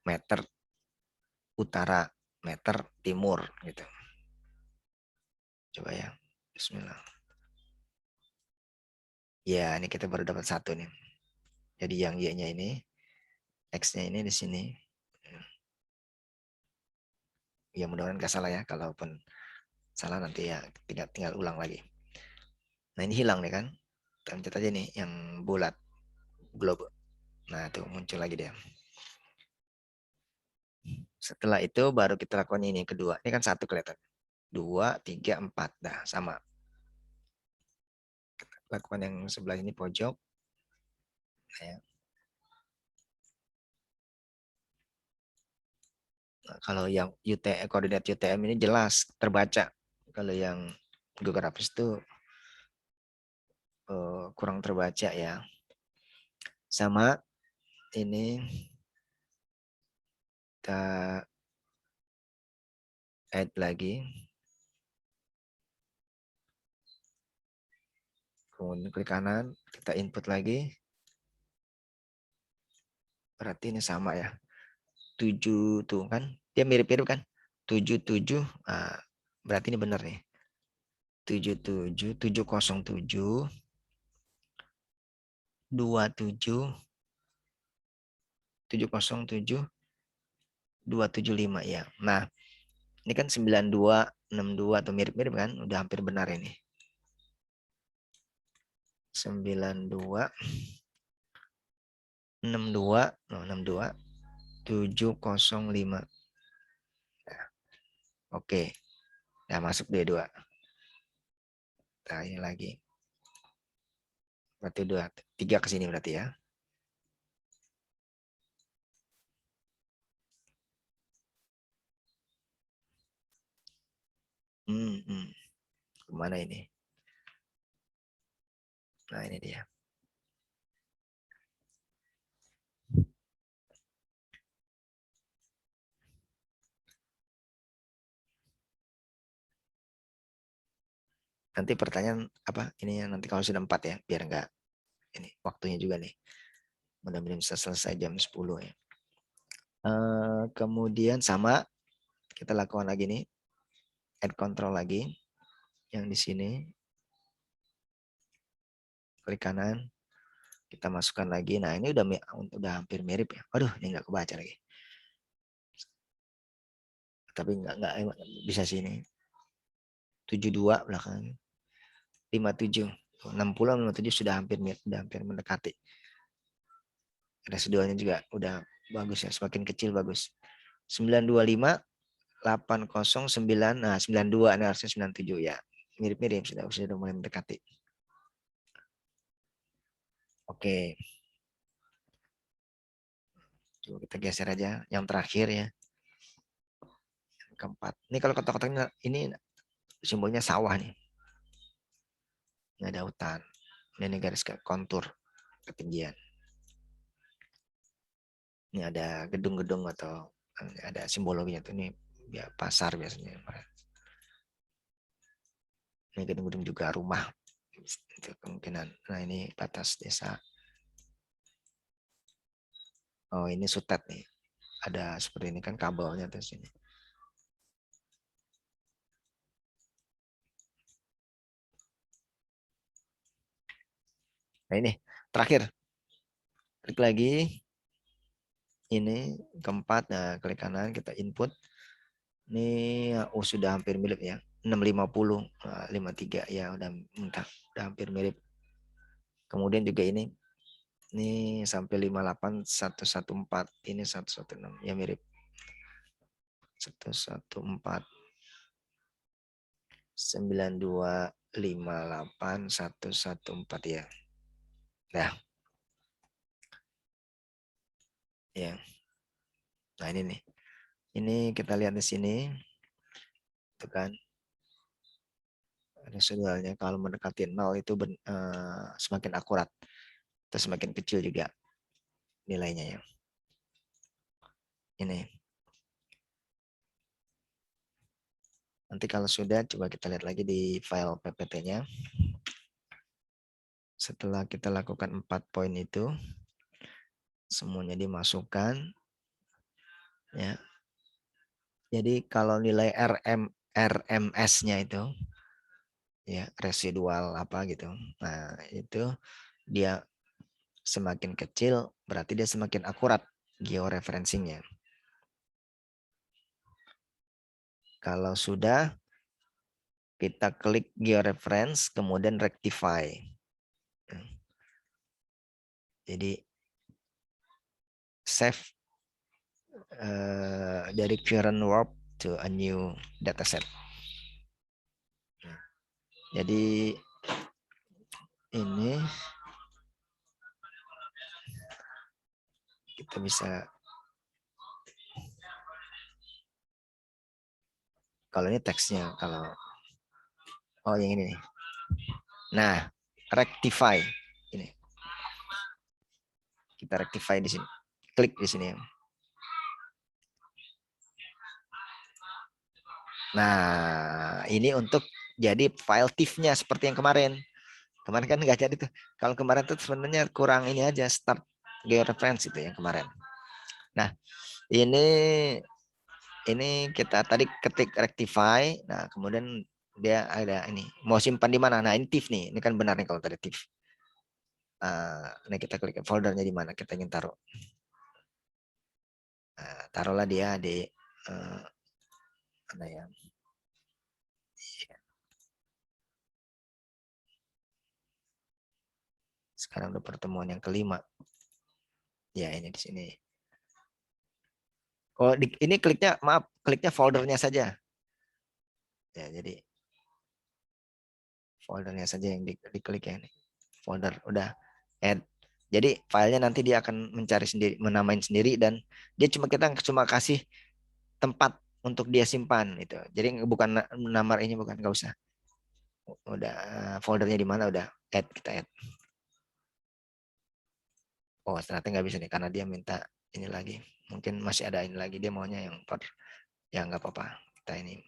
Meter utara, meter timur gitu. Coba ya. Bismillah. Ya, ini kita baru dapat satu nih. Jadi yang Y-nya ini, X-nya ini di sini. Ya mudah-mudahan nggak salah ya. Kalaupun salah nanti ya tinggal ulang lagi. Nah ini hilang nih kan. Kita pencet aja nih yang bulat. Globe. Nah itu muncul lagi dia. Setelah itu baru kita lakukan ini kedua. Ini kan satu kelihatan. 2, 3, 4. Dah sama. Kita lakukan yang sebelah ini pojok. Nah, nah, kalau yang koordinat UTM ini jelas terbaca. Kalau yang geografis itu kurang terbaca ya. Sama ini kita add lagi. Kemudian klik kanan, kita input lagi. Berarti ini sama ya. 7 tuh kan. Dia mirip-mirip kan. 77. Nah, berarti ini benar nih. 77 707 27 707 275 ya. Nah, ini kan 92 62 atau mirip-mirip kan? Udah hampir benar ini. 92 62 62 705. Nah, oke. Nah, masuk D2. Nah, ini lagi. Berarti 3 ke sini berarti ya. Kemana ini? Nah, ini dia. Nanti pertanyaan apa? Ini nanti kalau sudah 4 ya, biar enggak ini waktunya juga nih. Mudah-mudahan bisa selesai jam 10 ya. Kemudian sama kita lakukan lagi nih. Add control lagi. Yang di sini. Klik kanan. Kita masukkan lagi. Nah, ini udah hampir mirip ya. Aduh, ini enggak kebaca lagi. Tapi enggak bisa sini. 72 belakang. 57. 60 57 sudah hampir mendekati. Residualnya juga udah bagus ya, semakin kecil bagus. 925 809, nah 92, nah harusnya 97 ya. Mirip-mirip sudah mulai mendekati. Oke. Coba kita geser aja yang terakhir ya. Yang keempat. Ini kalau kotak-kotaknya ini simbolnya sawah nih. Ini ada hutan. Ini garis kontur ketinggian. Ini ada gedung-gedung atau ada simbologinya tuh, ini ya, pasar biasanya. Ini gedung-gedung juga rumah. Itu kemungkinan. Nah ini batas desa. Oh ini sutet nih. Ada seperti ini kan kabelnya di sini. Nah ini terakhir. Klik lagi. Ini keempat. Nah klik kanan kita input. Ini sudah hampir mirip ya. 650, 53 ya udah hampir mirip. Kemudian juga ini sampai 58 114, ini 116 ya mirip. 114 9258 114 ya. Nah. Ya. Nah ini nih. Ini kita lihat di sini. Itu kan. Residualnya kalau mendekati 0 itu semakin akurat. Atau semakin kecil juga nilainya ya. Ini. Nanti kalau sudah coba kita lihat lagi di file PPT-nya. Setelah kita lakukan 4 poin itu, semuanya dimasukkan. Ya. Jadi kalau nilai RMS-nya itu, ya residual apa gitu. Nah itu dia semakin kecil, berarti dia semakin akurat georeferencingnya. Kalau sudah, kita klik georeference, kemudian rectify. Jadi save dari current warp to a new dataset. Jadi ini kita bisa, kalau ini teksnya, kalau yang ini nih. Nah, rectify ini. Kita rectify di sini. Klik di sini. Nah, ini untuk jadi file TIFF-nya seperti yang kemarin. Kemarin kan nggak jadi tuh. Kalau kemarin tuh sebenarnya kurang ini aja, start georeference itu yang kemarin. Nah, ini kita tadi ketik rectify. Nah, kemudian dia ada ini. Mau simpan di mana? Nah, ini TIFF nih. Ini kan benar nih kalau tadi TIFF. Nah, kita klik foldernya di mana kita ingin taruh. Nah, taruhlah dia di mana ya? Sekarang udah pertemuan yang kelima. Ya, ini di sini. Oh, ini kliknya, maaf, kliknya foldernya saja. Ya, jadi foldernya saja yang diklik ya. Folder udah add. Jadi filenya nanti dia akan mencari sendiri, menamain sendiri, dan dia kita cuma kasih tempat untuk dia simpan itu. Jadi bukan nama ini, bukan, nggak usah. Udah foldernya di mana udah add, kita add. Oh, ternyata nggak bisa nih karena dia minta ini lagi. Mungkin masih ada ini lagi, dia maunya yang ya nggak apa-apa. Kita ini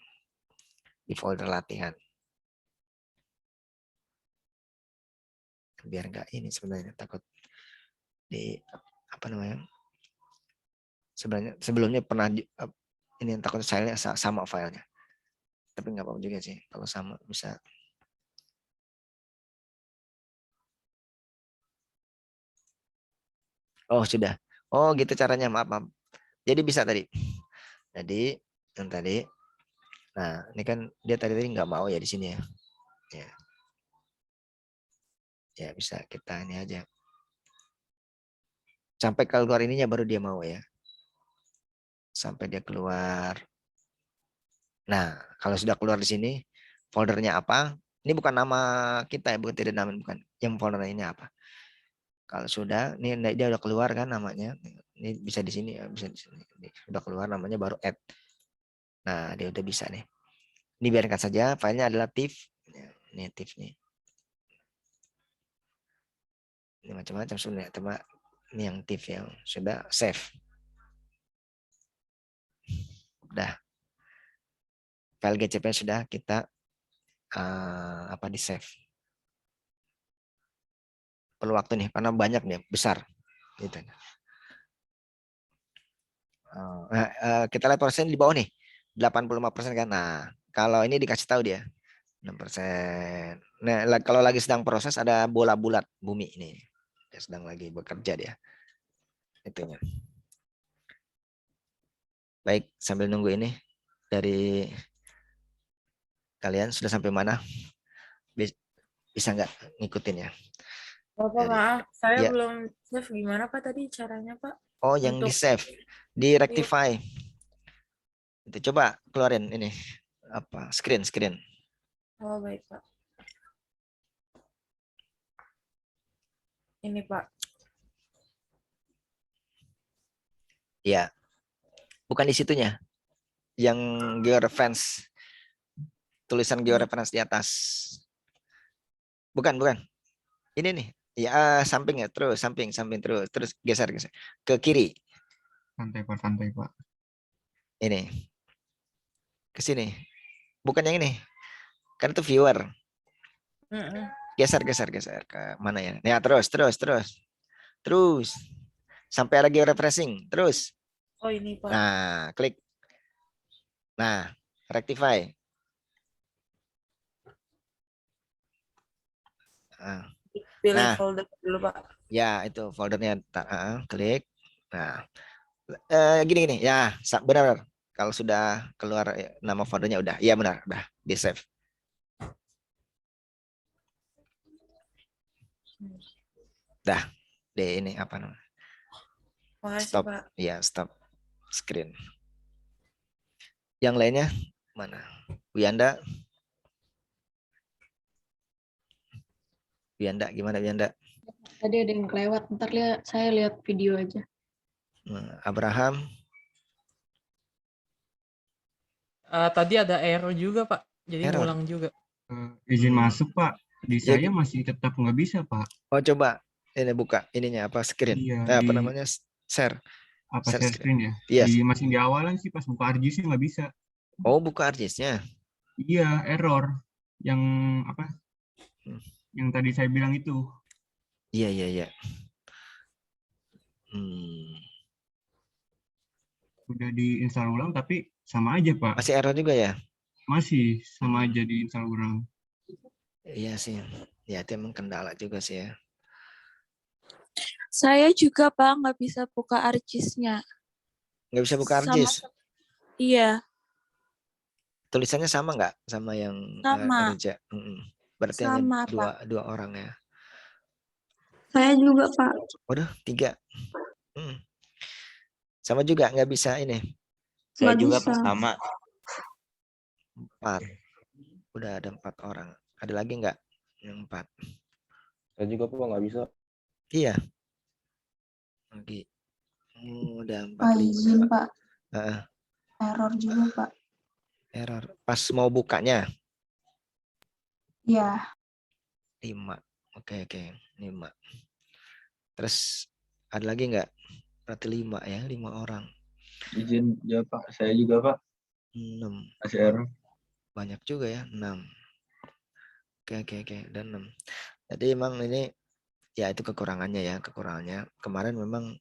di folder latihan. Biar nggak ini sebenarnya, takut di apa namanya? Sebenarnya sebelumnya pernah ini yang takut filenya sama filenya. Tapi nggak apa-apa juga sih kalau sama, bisa. Oh, sudah. Oh, gitu caranya. Maaf. Jadi bisa tadi. Jadi yang tadi. Nah, ini kan dia tadi nggak mau ya di sini ya. Ya. Ya bisa kita ini aja. Sampai keluar ininya baru dia mau ya. Sampai dia keluar. Nah, kalau sudah keluar di sini, foldernya apa? Ini bukan nama kita ya, bukan tidak nama, bukan. Yang foldernya ini apa? Kalau sudah, ini dia udah keluar kan namanya. Ini bisa di sini ya, bisa di sini. Ini sudah keluar namanya baru add. Nah, dia udah bisa nih. Ini biarkan saja, filenya adalah TIFF. Ini TIFF nih. Ini macam-macam sebenarnya, cuma ini yang TIFF yang sudah save. Udah. File GCP sudah kita di save. Perlu waktu nih karena banyak nih, besar gitu. Kita lihat persen di bawah nih, 85% kan. Nah, kalau ini dikasih tahu dia 6%. Nah, kalau lagi sedang proses ada bola bulat bumi ini. Dia sedang lagi bekerja dia. Itunya. Baik, sambil nunggu ini dari kalian sudah sampai mana? Bisa nggak ngikutin ya? Bapak maaf, saya ya. belum save. Gimana Pak tadi caranya Pak? Oh, yang di save, di rectify. Itu coba keluarin ini apa screen. Oh baik Pak. Ini Pak. Ya, bukan di situnya. Yang georeference, tulisan georeference di atas. Bukan. Ini nih. Ya, samping ya, terus samping terus geser ke kiri. Santai Pak. Ini. Ke sini. Bukan yang ini. Kan itu viewer. Geser ke mana ya? Ya, terus. Sampai ada georeferencing, terus. Oh ini Pak. Nah, klik. Nah, rectify. Pilih folder dulu Pak. Ya, itu foldernya. Klik. Nah, gini. Ya, benar. Kalau sudah keluar nama foldernya udah. Iya benar, udah di save. Dah, deh ini apa namanya? Makasih Stop. Pak. Ya, stop screen. Yang lainnya mana? Wiyanda gimana Wiyanda? Tadi ada yang kelewat, ntar saya lihat video aja. Abraham? Tadi ada error juga Pak, jadi Error. ngulang juga. Izin masuk Pak, di Ya, saya masih tetap nggak bisa Pak. Oh coba ini buka ininya apa screen? Iya, Apa namanya share? Apa share screen ya? Yes. Masih di awalan sih pas buka ArcGIS nggak bisa. Oh buka ArcGIS-nya? Iya, error. Yang apa? Yang tadi saya bilang itu. Iya. Udah diinstal ulang tapi sama aja Pak. Masih error juga ya? Masih sama aja diinstal ulang. Iya sih. Ya itu emang kendala juga sih ya. Saya juga Pak nggak bisa buka ArcGIS-nya. Nggak bisa buka ArcGIS? Iya. Tulisannya sama nggak sama yang Sama. Rija? Berarti Sama, hanya dua orang ya. Saya juga, Pak. Waduh, 3. Sama juga nggak bisa ini. Saya Nggak juga bisa. sama. 4. Udah ada 4 orang. Ada lagi nggak yang 4? Saya juga Pak nggak bisa. Iya. Lagi. Udah 4. Pak izin Pak. Error juga Pak. Error. Pas mau bukanya. Iya. 5. Oke. 5. Terus ada lagi nggak? Berarti 5 ya, 5 orang. Izin ya Pak, saya juga Pak. 6. Masih error. Banyak juga ya, 6. Oke, dan 6. Jadi emang ini ya itu kekurangannya ya, kemarin memang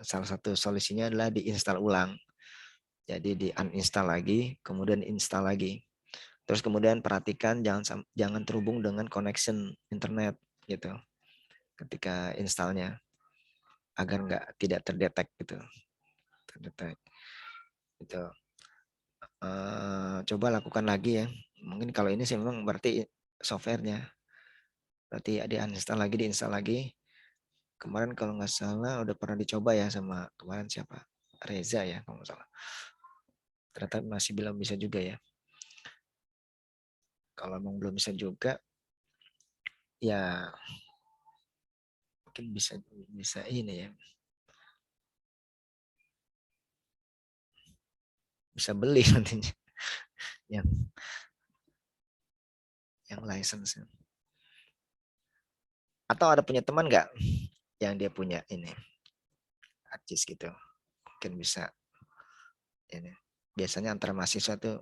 salah satu solusinya adalah diinstal ulang. Jadi di uninstall lagi, kemudian install lagi. Terus kemudian perhatikan jangan terhubung dengan connection internet gitu. Ketika installnya agar tidak terdetek gitu. Gitu. Coba lakukan lagi ya. Mungkin kalau ini sih memang berarti softwarenya Berarti di uninstall lagi, diinstal lagi. Kemarin kalau nggak salah udah pernah dicoba ya sama kemarin siapa? Reza ya kalau nggak salah. Ternyata masih belum bisa juga ya. Kalau emang belum bisa juga, ya mungkin bisa ini ya. Bisa beli nantinya yang license. Atau ada punya teman nggak yang dia punya ini artis gitu, mungkin bisa ini. Biasanya antara mahasiswa tuh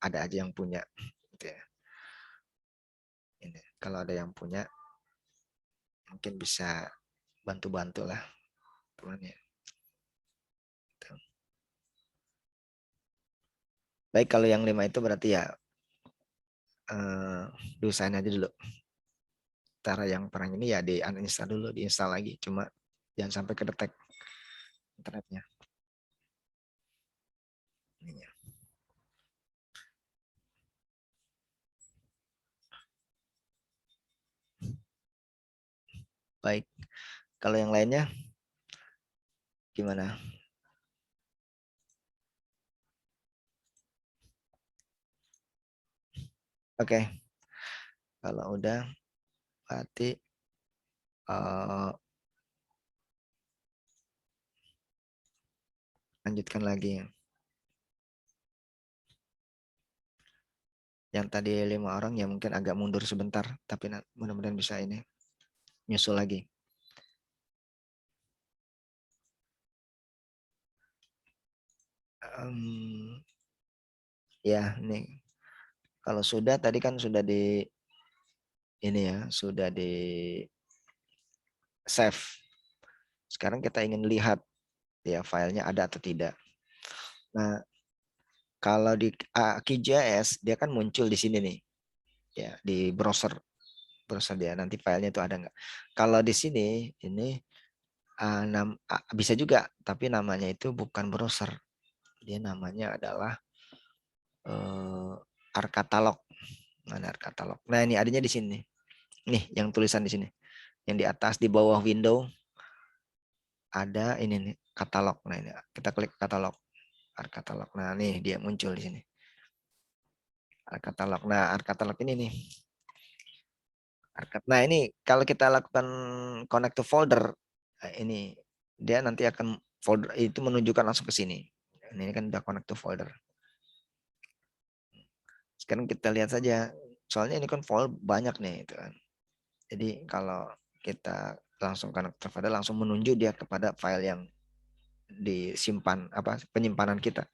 ada aja yang punya gitu ya. Ini kalau ada yang punya mungkin bisa bantu-bantu lah temannya. Gitu. Baik, kalau yang 5 itu berarti ya diusahain aja dulu. Cara yang perang ini ya di uninstall dulu, diinstal lagi. Cuma jangan sampai kedetek internetnya. Ini ya. Baik, kalau yang lainnya gimana? Oke, kalau udah berarti lanjutkan lagi. Yang tadi 5 orang ya mungkin agak mundur sebentar, tapi mudah-mudahan bisa ini nyusul lagi. Ya, ini kalau sudah tadi kan sudah di ini ya, sudah di save. Sekarang kita ingin lihat ya filenya ada atau tidak. Nah, kalau di ArcGIS dia kan muncul di sini nih. Ya, di browser dia nanti filenya itu ada nggak. Kalau di sini ini bisa juga, tapi namanya itu bukan browser. Dia namanya adalah ArcCatalog. Mana ArcCatalog? Nah, ini adanya di sini. Nih, yang tulisan di sini. Yang di atas di bawah window ada ini nih, katalog. Nah, ini kita klik katalog. ArcCatalog. Nah, nih dia muncul di sini. ArcCatalog. Nah, ArcCatalog ini nih. Nah, ini kalau kita lakukan connect to folder, nah ini dia nanti akan folder itu menunjukkan langsung ke sini. Ini kan udah connect to folder. Sekarang kita lihat saja, soalnya ini kan folder banyak nih, itu kan. Jadi kalau kita langsung connect to folder, langsung menunjuk dia kepada file yang disimpan penyimpanan kita.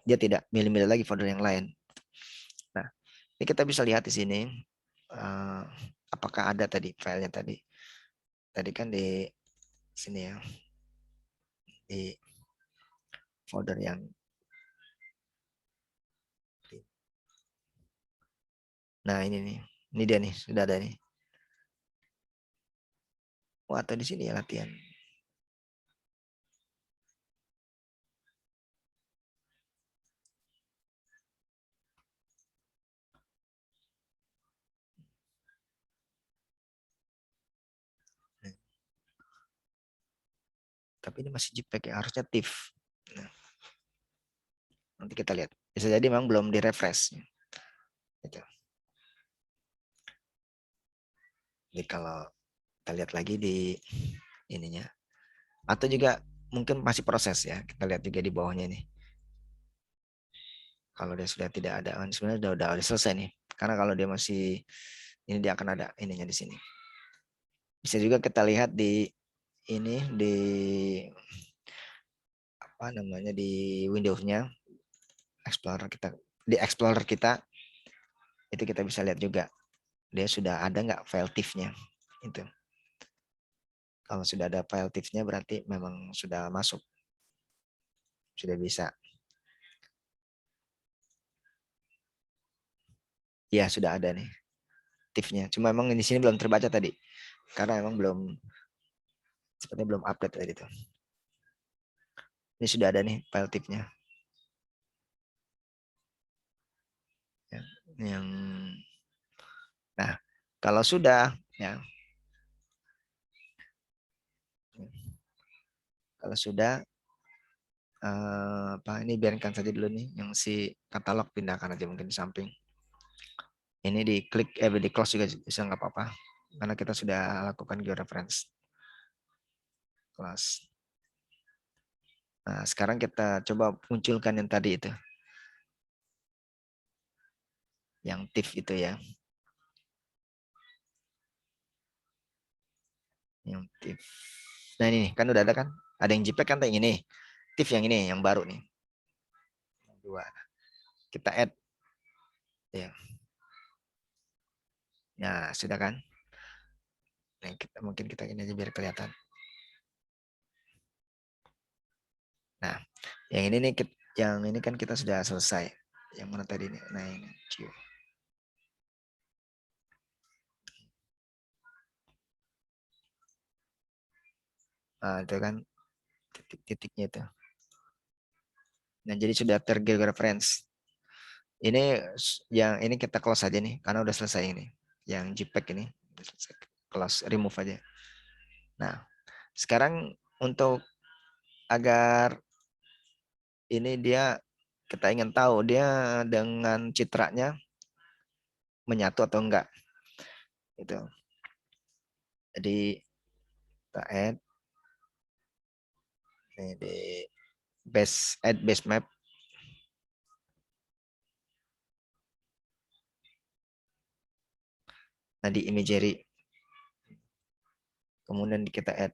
Dia tidak milih-milih lagi folder yang lain. Nah, ini kita bisa lihat di sini apakah ada tadi filenya tadi. Tadi kan di sini ya, di folder yang nah ini dia nih, sudah ada nih. Wah, atau di sini ya latihan. Tapi ini masih JPEG ya, harusnya TIFF. Nah, nanti kita lihat. Bisa jadi memang belum di-refresh. Gitu. Jadi kalau kita lihat lagi di ininya. Atau juga mungkin masih proses ya. Kita lihat juga di bawahnya ini. Kalau dia sudah tidak ada, sebenarnya udah selesai nih. Karena kalau dia masih ini dia akan ada ininya di sini. Bisa juga kita lihat di ini di apa namanya di Windows-nya di Explorer kita itu kita bisa lihat juga dia sudah ada nggak file TIFF-nya itu. Kalau sudah ada file TIFF-nya berarti memang sudah masuk, sudah bisa. Ya sudah ada nih TIFF-nya. Cuma memang di sini belum terbaca tadi karena memang sepertinya belum update tadi itu. Ini sudah ada nih file TIFF-nya. Yang nah Kalau sudah, ya. Kalau sudah, apa ini biarkan saja dulu nih, yang si katalog pindahkan aja mungkin di samping. Ini diklik, di close juga bisa nggak apa-apa, karena kita sudah lakukan georeference. Close. Nah, sekarang kita coba munculkan yang tadi itu. Yang TIFF itu ya. Yang TIFF. Nah ini kan udah ada kan? Ada yang JPEG kan yang ini. TIFF yang ini, yang baru nih. Dua. Kita add. Ya. Nah, sudah kan? Nah, mungkin kita ini aja biar kelihatan. Nah, yang ini nih, yang ini kan kita sudah selesai. Yang mana tadi nih? Nah, ini. Nah, itu kan titik-titiknya itu. Nah, jadi sudah tergeoreference. Ini yang ini kita close aja nih, karena udah selesai ini. Yang JPEG ini udah selesai. Close, remove aja. Nah, sekarang untuk agar ini kita ingin tahu dia dengan citranya menyatu atau enggak. Itu. Jadi kita add ini di add base map. Nah, di imagery. Kemudian kita add.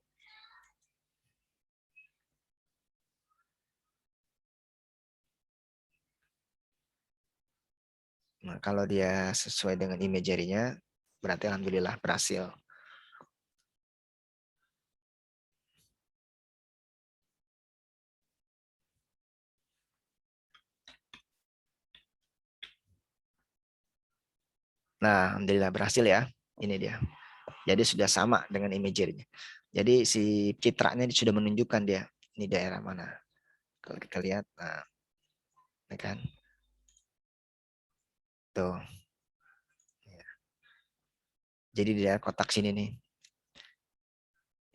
Nah, kalau dia sesuai dengan imagery-nya, berarti alhamdulillah berhasil. Nah, alhamdulillah berhasil ya. Ini dia. Jadi sudah sama dengan imagery-nya. Jadi si citranya sudah menunjukkan dia ini daerah mana. Kalau kita lihat, nah, ini kan, tuh. Jadi di daerah kotak sini nih.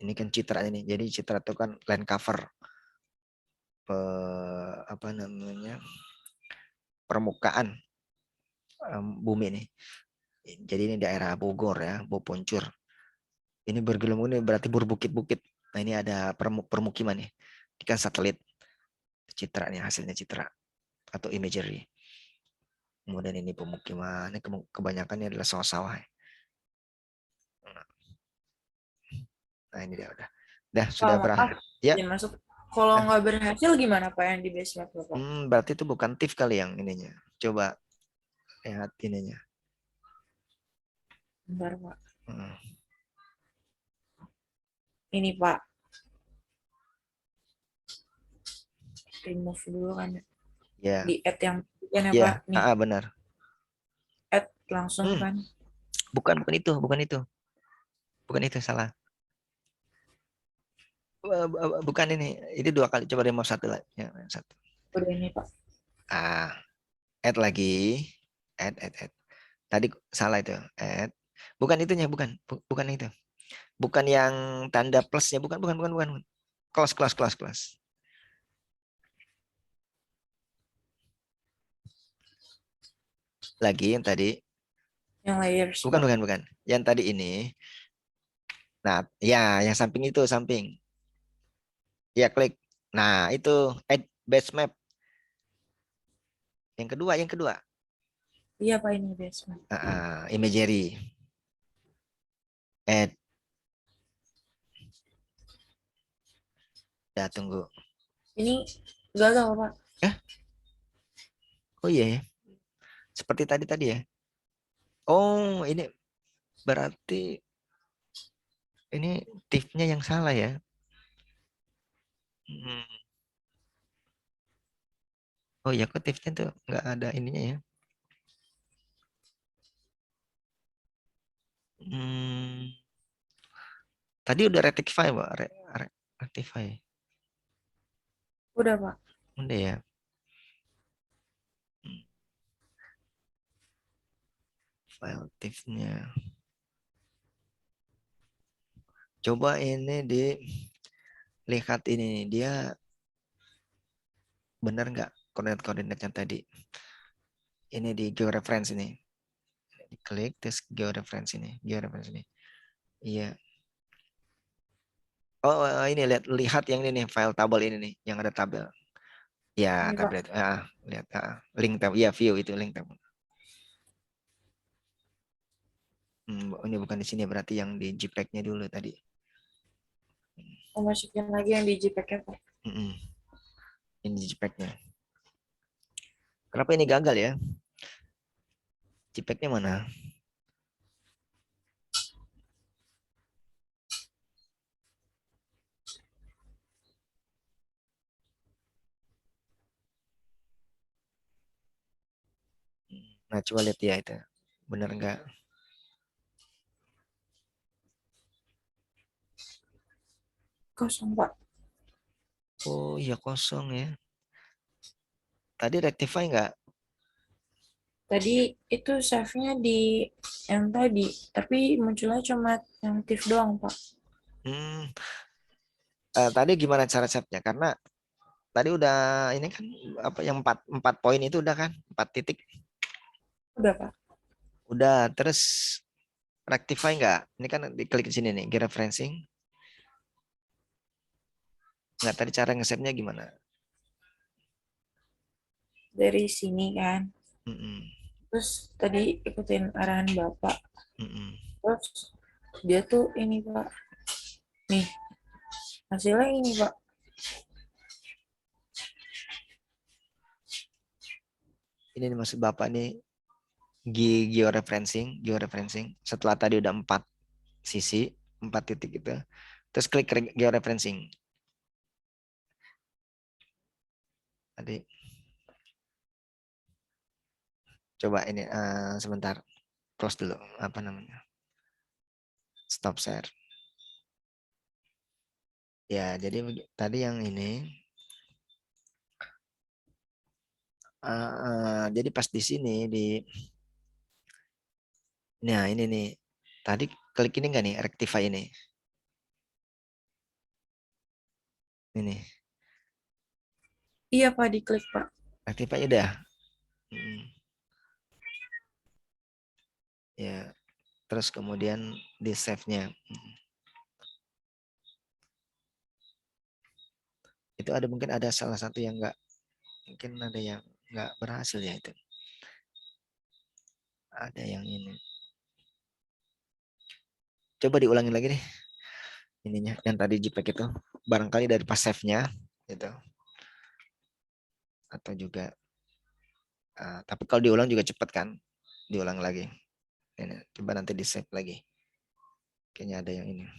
Ini kan citra ini. Jadi citra itu kan land cover, apa namanya, permukaan bumi nih. Jadi ini daerah Bogor ya, Boponcur. Ini bergelembung ini berarti berbukit-bukit. Nah ini ada permukiman nih. Ini kan satelit. Citra nih, hasilnya citra atau imagery. Kemudian ini pemukiman. Ini kebanyakan ini adalah sawah-sawah. Nah ini dia udah. Sudah berakhir. Ya. Masuk. Kalau nggak berhasil gimana Pak yang di base map Bapak? Berarti itu bukan TIFF kali yang ininya. Coba lihat ininya. Bentar Pak. Ini Pak. Remove dulu kan. Ya. Di add yang ya Ya, Pak. Nih. benar. Add langsung kan. Bukan itu. Bukan itu, salah. Bukan ini dua kali, coba remove satu lagi. Ya, satu. Udah ini Pak. Add lagi. Add. Tadi salah itu. Add. Bukan itunya, bukan itu. Bukan yang tanda plusnya, bukan. Close. Lagi yang tadi. Yang layers. Bukan. Yang tadi ini. Nah, ya, yang samping itu, samping. Ya, klik. Nah, itu add base map. Yang kedua. Iya Pak, ini base map. Imagery. Add. Ya, tunggu. Ini gagal Pak. Oh iya ya. Seperti tadi ya. Oh, ini berarti ini TIFF-nya yang salah ya. Oh iya, kok TIFF-nya tuh nggak ada ininya ya. Tadi udah rectify, Pak. Rectify. Udah Pak. Udah ya. File TIFF-nya. Coba ini dilihat ini nih, dia benar nggak koordinat-koordinatnya tadi. Ini di georeference ini. Diklik terus georeference ini. Iya. Oh, ini lihat yang ini nih, file tabel ini nih, yang ada tabel. Ya, Ini, Pak. tablet. Lihat link tabel. Ya, view itu link tabel. Ini bukan di sini, berarti yang di JPEG-nya dulu tadi. Mau masukin lagi yang di JPEG-nya, Pak. Ini JPEG-nya. Kenapa ini gagal ya? JPEG-nya mana? Nah, coba lihat ya itu. Benar nggak? Kosong, Pak. Oh iya, kosong ya. Tadi rectify nggak? Tadi itu save-nya di yang tadi, tapi munculnya cuma yang TIFF doang, Pak. Tadi gimana cara save-nya? Karena tadi udah ini kan apa yang 4 poin itu udah kan? 4 titik. Udah, Pak. Udah, terus rectify nggak? Ini kan diklik di sini nih, georeferencing. Nggak, tadi cara nge-save-nya gimana? Dari sini kan. Mm-mm. Terus tadi ikutin arahan Bapak. Mm-mm. Terus dia tuh ini, Pak. Nih, hasilnya ini, Pak. Ini nih maksud Bapak nih, georeferencing. Setelah tadi udah 4 sisi, 4 titik itu. Terus klik georeferencing. Tadi coba ini sebentar, close dulu, apa namanya, stop share. Ya, jadi tadi yang ini, jadi pas di sini nah ini nih, tadi klik ini enggak nih, rectify ini. Ini, Iya, Pak, diklik, Pak. rectify udah. Ya, terus kemudian di save-nya. Itu ada mungkin ada salah satu yang enggak, mungkin ada yang enggak berhasil ya itu. Ada yang ini. Coba diulangi lagi nih. Ininya yang tadi JPEG itu, barangkali dari pas save-nya gitu. Atau juga tapi kalau diulang juga cepat kan, diulang lagi. Ini, coba nanti di save lagi. Kayaknya ada yang ini.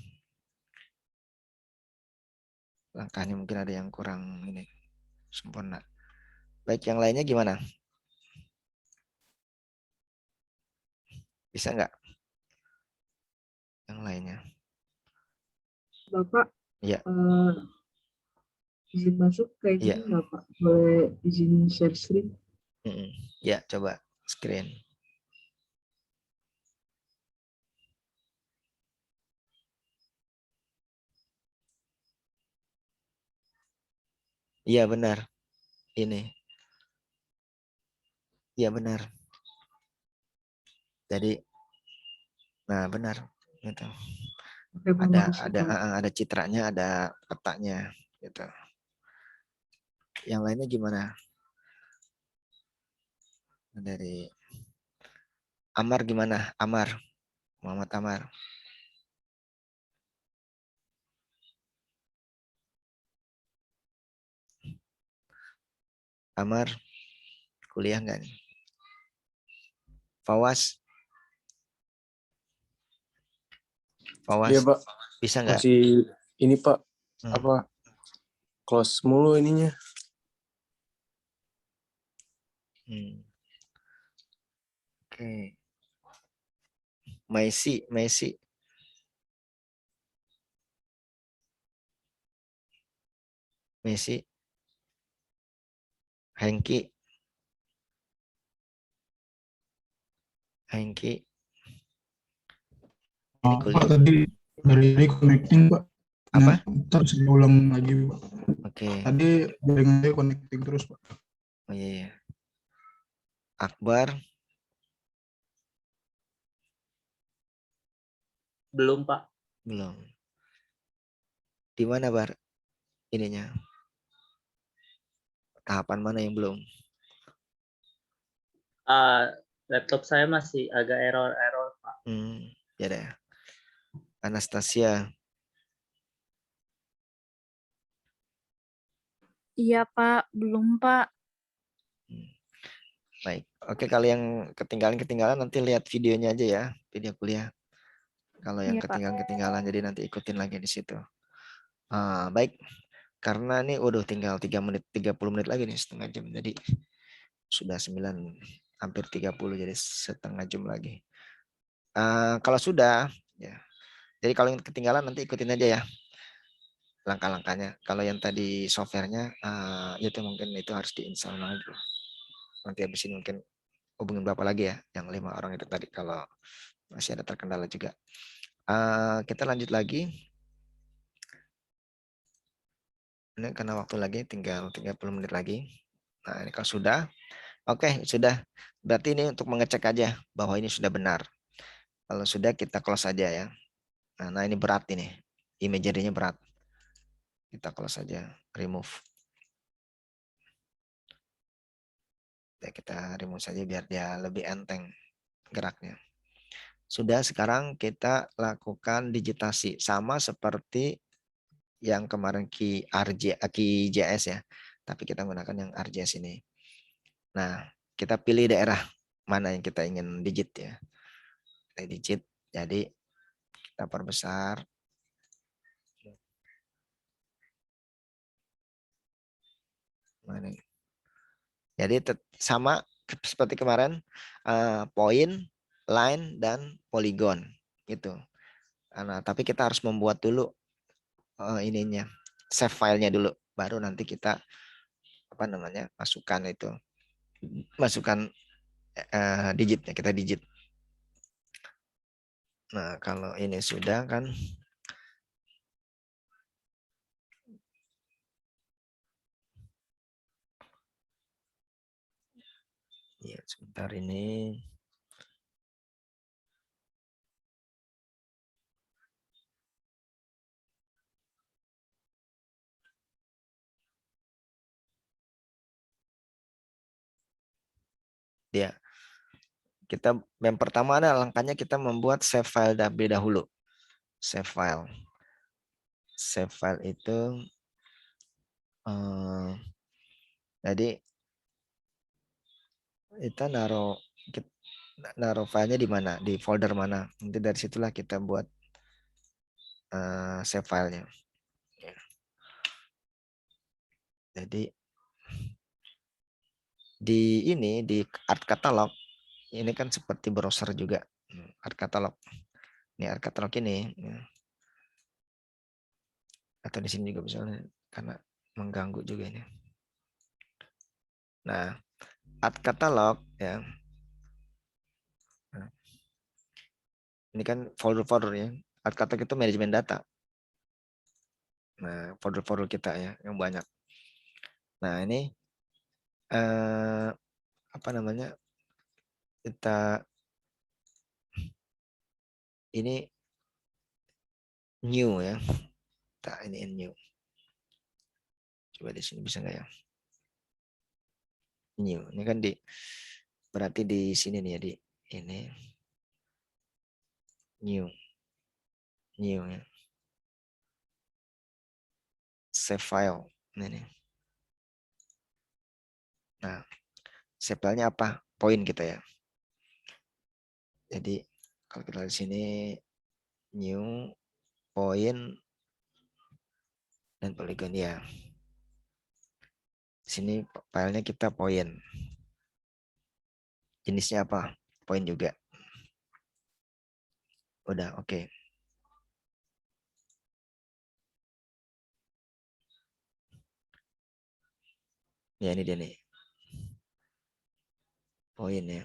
Langkahnya mungkin ada yang kurang ini sempurna. Baik, yang lainnya gimana? Bisa nggak? Yang lainnya? Bapak, Iya. izin masuk kayak Iya. gini nggak Pak? Boleh izin share screen? Ya, coba screen. Iya benar. Ini. Iya benar. Jadi, nah benar. Gitu. Ada citranya, ada petanya. Gitu. Yang lainnya gimana? Dari Amar gimana? Muhammad Amar. Amar, kuliah nggak nih? Fawas? Iya Pak, Bisa nggak? masih ini Pak, apa close mulu ininya. Oke. Messi. Hengki. Ini kuliah. Tadi Dari connecting Pak. Apa? Terus diulang lagi Pak. Oke. Tadi jaringannya connecting terus Pak. Oh iya, iya. Akbar, Belum, Pak. belum. Di mana Bar? Ininya. Tahapan mana yang belum? Laptop saya masih agak error, Pak. Ya deh. Anastasia, Iya, Pak. Belum, Pak. baik. Oke, kalau yang ketinggalan nanti lihat videonya aja ya, video kuliah. Kalau yang Iya, Pak. ketinggalan jadi nanti ikutin lagi di situ. Baik. Karena ini udah tinggal 3 menit, 30 menit lagi nih, setengah jam. Jadi sudah 9, hampir 30, jadi setengah jam lagi. Kalau sudah, ya. Jadi kalau yang ketinggalan nanti ikutin aja ya langkah-langkahnya. Kalau yang tadi softwarenya, itu mungkin itu harus diinstal lagi. Nanti habis ini mungkin hubungin Bapak lagi ya, yang 5 orang itu tadi kalau masih ada terkendala juga. Kita lanjut lagi. Ini karena waktu lagi tinggal 30 menit lagi. Nah, ini kalau sudah, oke, sudah. Berarti ini untuk mengecek aja bahwa ini sudah benar. Kalau sudah kita close aja ya. Nah, ini berat ini. Imagery-nya berat. Kita close saja, remove. Ya, kita remove saja biar dia lebih enteng geraknya. Sudah, sekarang kita lakukan digitasi sama seperti yang kemarin QGIS ya, tapi kita menggunakan yang ArcGIS ini. Nah, kita pilih daerah mana yang kita ingin digit ya. Kita digit, jadi kita perbesar. Jadi sama seperti kemarin, point, line, dan polygon gitu. Nah, tapi kita harus membuat dulu ininya, save filenya dulu, baru nanti kita masukkan digitnya, kita digit. Nah, kalau ini sudah kan, ya sebentar ini. Ya, kita yang pertama adalah langkahnya kita membuat save file terlebih dahulu. Save file. Save file itu jadi kita naruh filenya di mana, di folder mana. Nanti dari situlah kita buat save filenya. Jadi di Art Catalog ini kan seperti browser juga. Art Catalog. Ini Art Catalog ini. Atau di sini juga misalnya karena mengganggu juga ini. Nah, Art Catalog ya. Nah, ini kan folder-folder ya. Art Catalog itu manajemen data. Nah, folder-folder kita ya yang banyak. Nah, ini kita ini new ya. Nah, ini new. Coba di sini bisa nggak ya? New. Ini kan berarti di sini nih ya, di ini new ya. Save file ini. Nah, save filenya apa? Poin kita ya. Jadi kalau kita di sini new point dan polygon ya. Di sini filenya kita point. Jenisnya apa? Point juga. Udah, oke. Ya, ini dia nih. Poin ya.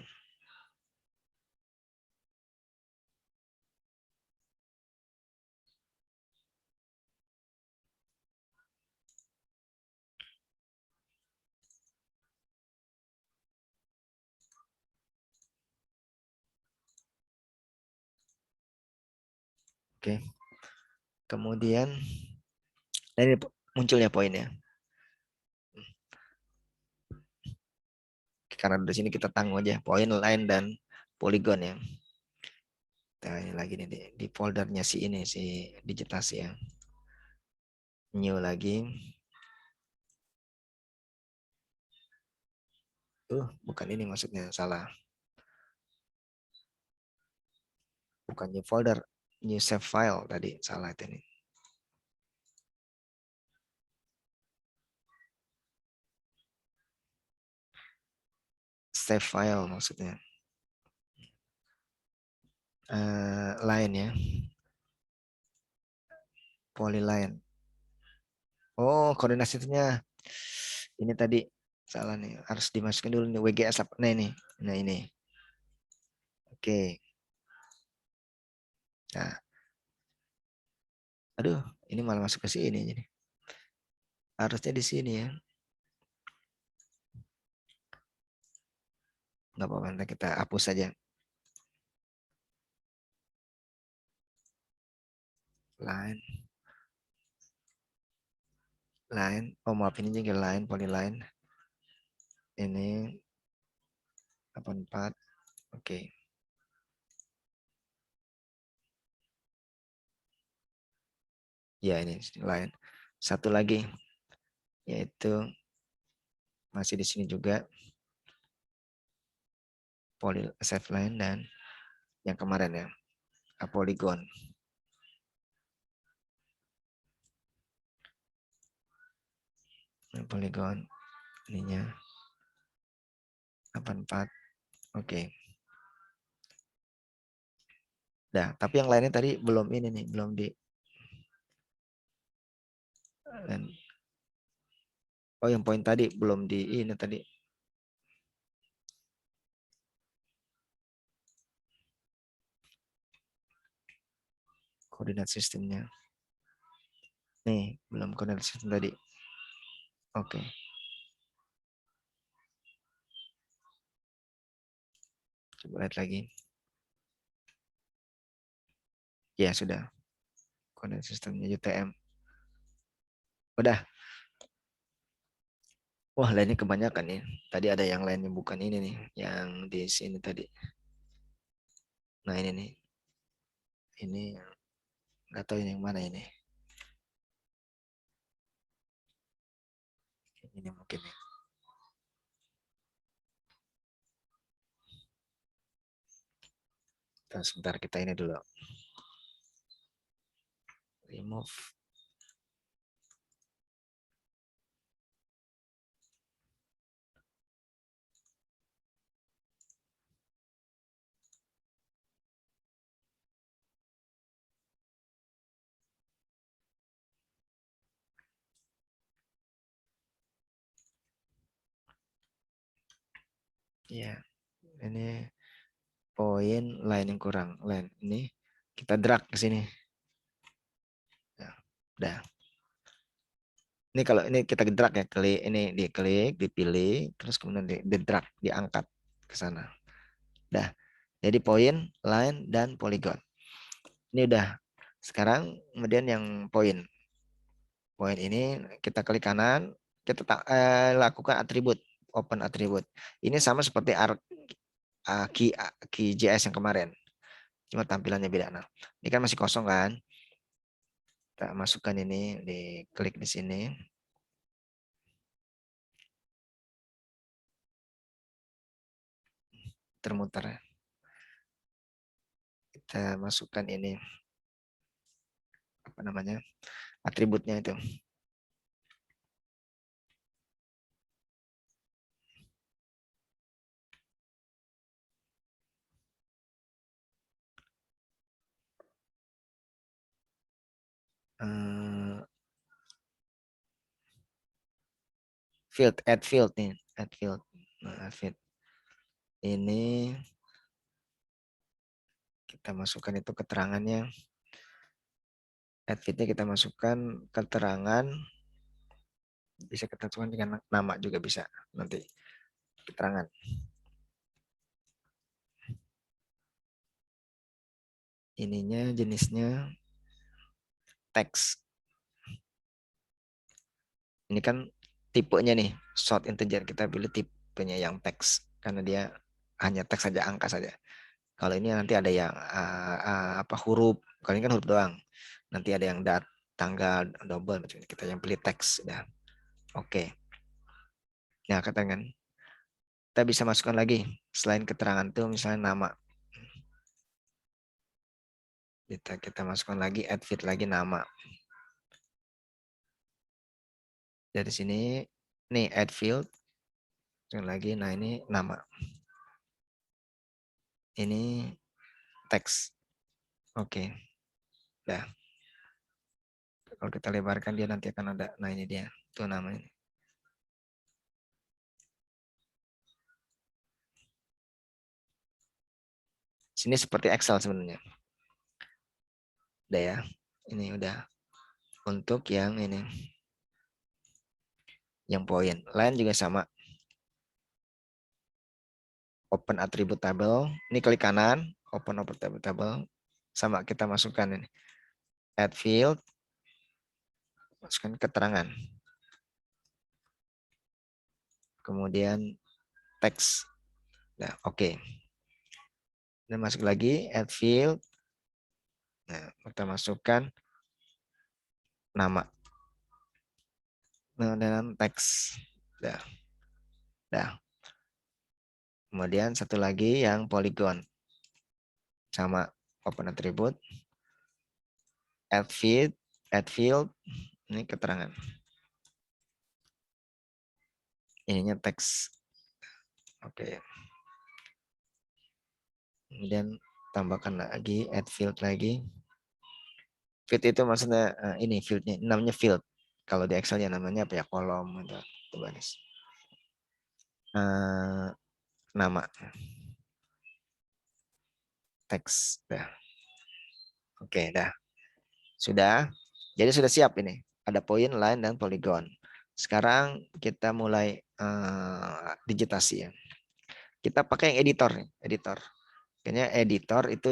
Oke. Kemudian ini munculnya poinnya. Karena di sini kita tanggung aja poin, line, dan poligon ya. Nah, ini lagi nih di foldernya si ini, si digitasi ya. New lagi. Bukan ini maksudnya, salah. Bukan new folder, new save file tadi, salah itu nih. Save file maksudnya. Line ya. Polyline. Oh, koordinasinya ini tadi salah nih, harus dimasukin dulu nih WGS. Nah ini, nah ini. Oke. Nah, aduh, ini malah masuk ke sini jadi. Harusnya di sini ya. Nggak apa-apa, nanti kita hapus saja. Line. Oh maaf, ini juga line, polyline. Ini 84. Oke. Ya ini line. Satu lagi yaitu masih di sini juga save line, dan yang kemarin ya, polygon. Polygon ininya 84. Oke. Nah, tapi yang lainnya tadi belum ini nih, belum di. Dan oh, yang poin tadi belum di ini tadi. Koordinat sistemnya. Nih, belum koordinat sistem tadi. Oke. Coba lihat lagi. Ya, sudah. Koordinat sistemnya UTM. Udah. Wah, lainnya kebanyakan nih. Tadi ada yang lain yang bukan ini nih, yang di sini tadi. Nah, ini nih. Ini nggak tahu ini yang mana ini. Ini mungkin nih. Sebentar, kita ini dulu. Remove. Ya, ini poin line yang kurang. Line ini kita drag ke sini. Nah, udah. Ini kalau ini kita drag ya, klik ini, diklik, dipilih, terus kemudian di drag, diangkat ke sana. Dah. Jadi poin, line, dan polygon. Ini udah. Sekarang kemudian yang poin. Poin ini kita klik kanan, kita lakukan atribut, open atribut. Ini sama seperti key JS yang kemarin. Cuma tampilannya beda. Nah, ini kan masih kosong kan? Kita masukkan ini, diklik di sini. Termuter. Kita masukkan ini, apa namanya, atributnya itu. Add field nih, add field. Nah, add field. Ini kita masukkan itu keterangannya. Add fieldnya kita masukkan keterangan, bisa kita masukkan dengan nama juga bisa nanti keterangan. Ininya jenisnya text. Ini kan tipenya nih, short integer. Kita pilih tipenya yang text karena dia hanya teks saja, angka saja. Kalau ini nanti ada yang apa huruf. Kalau ini kan huruf doang. Nanti ada yang tanggal, double, macam kita yang pilih teks. Ya. Oke. Nah, katakan kita bisa masukkan lagi selain keterangan itu misalnya nama. Kita masukkan lagi add field lagi nama. Dari sini nih add field lagi, nah ini nama. Ini teks. Oke. Dah. Kalau kita lebarkan dia nanti akan ada. Nah ini dia. Itu namanya. Sini seperti Excel sebenarnya. Udah ya. Ini udah. Untuk yang ini. Yang poin. Lain juga sama. Open attribute table. Ini klik kanan. Open attribute table. Sama kita masukkan ini. Add field. Masukkan keterangan. Kemudian teks. Nah, oke. Dan masuk lagi add field. Nah, kita masukkan nama. Nah, dan teks. Dah. Kemudian satu lagi yang polygon. Sama open attribute. Add field. Ini keterangan. Ininya teks. Oke. Kemudian tambahkan lagi add field lagi. Field itu maksudnya ini fieldnya, namanya field. Kalau di Excel ya namanya apa ya, kolom atau baris. Nama teks. Dah. Oke, dah. Sudah. Jadi sudah siap ini. Ada poin, line, dan polygon. Sekarang kita mulai digitasi ya. Kita pakai yang editor nih, editor. Kayaknya editor itu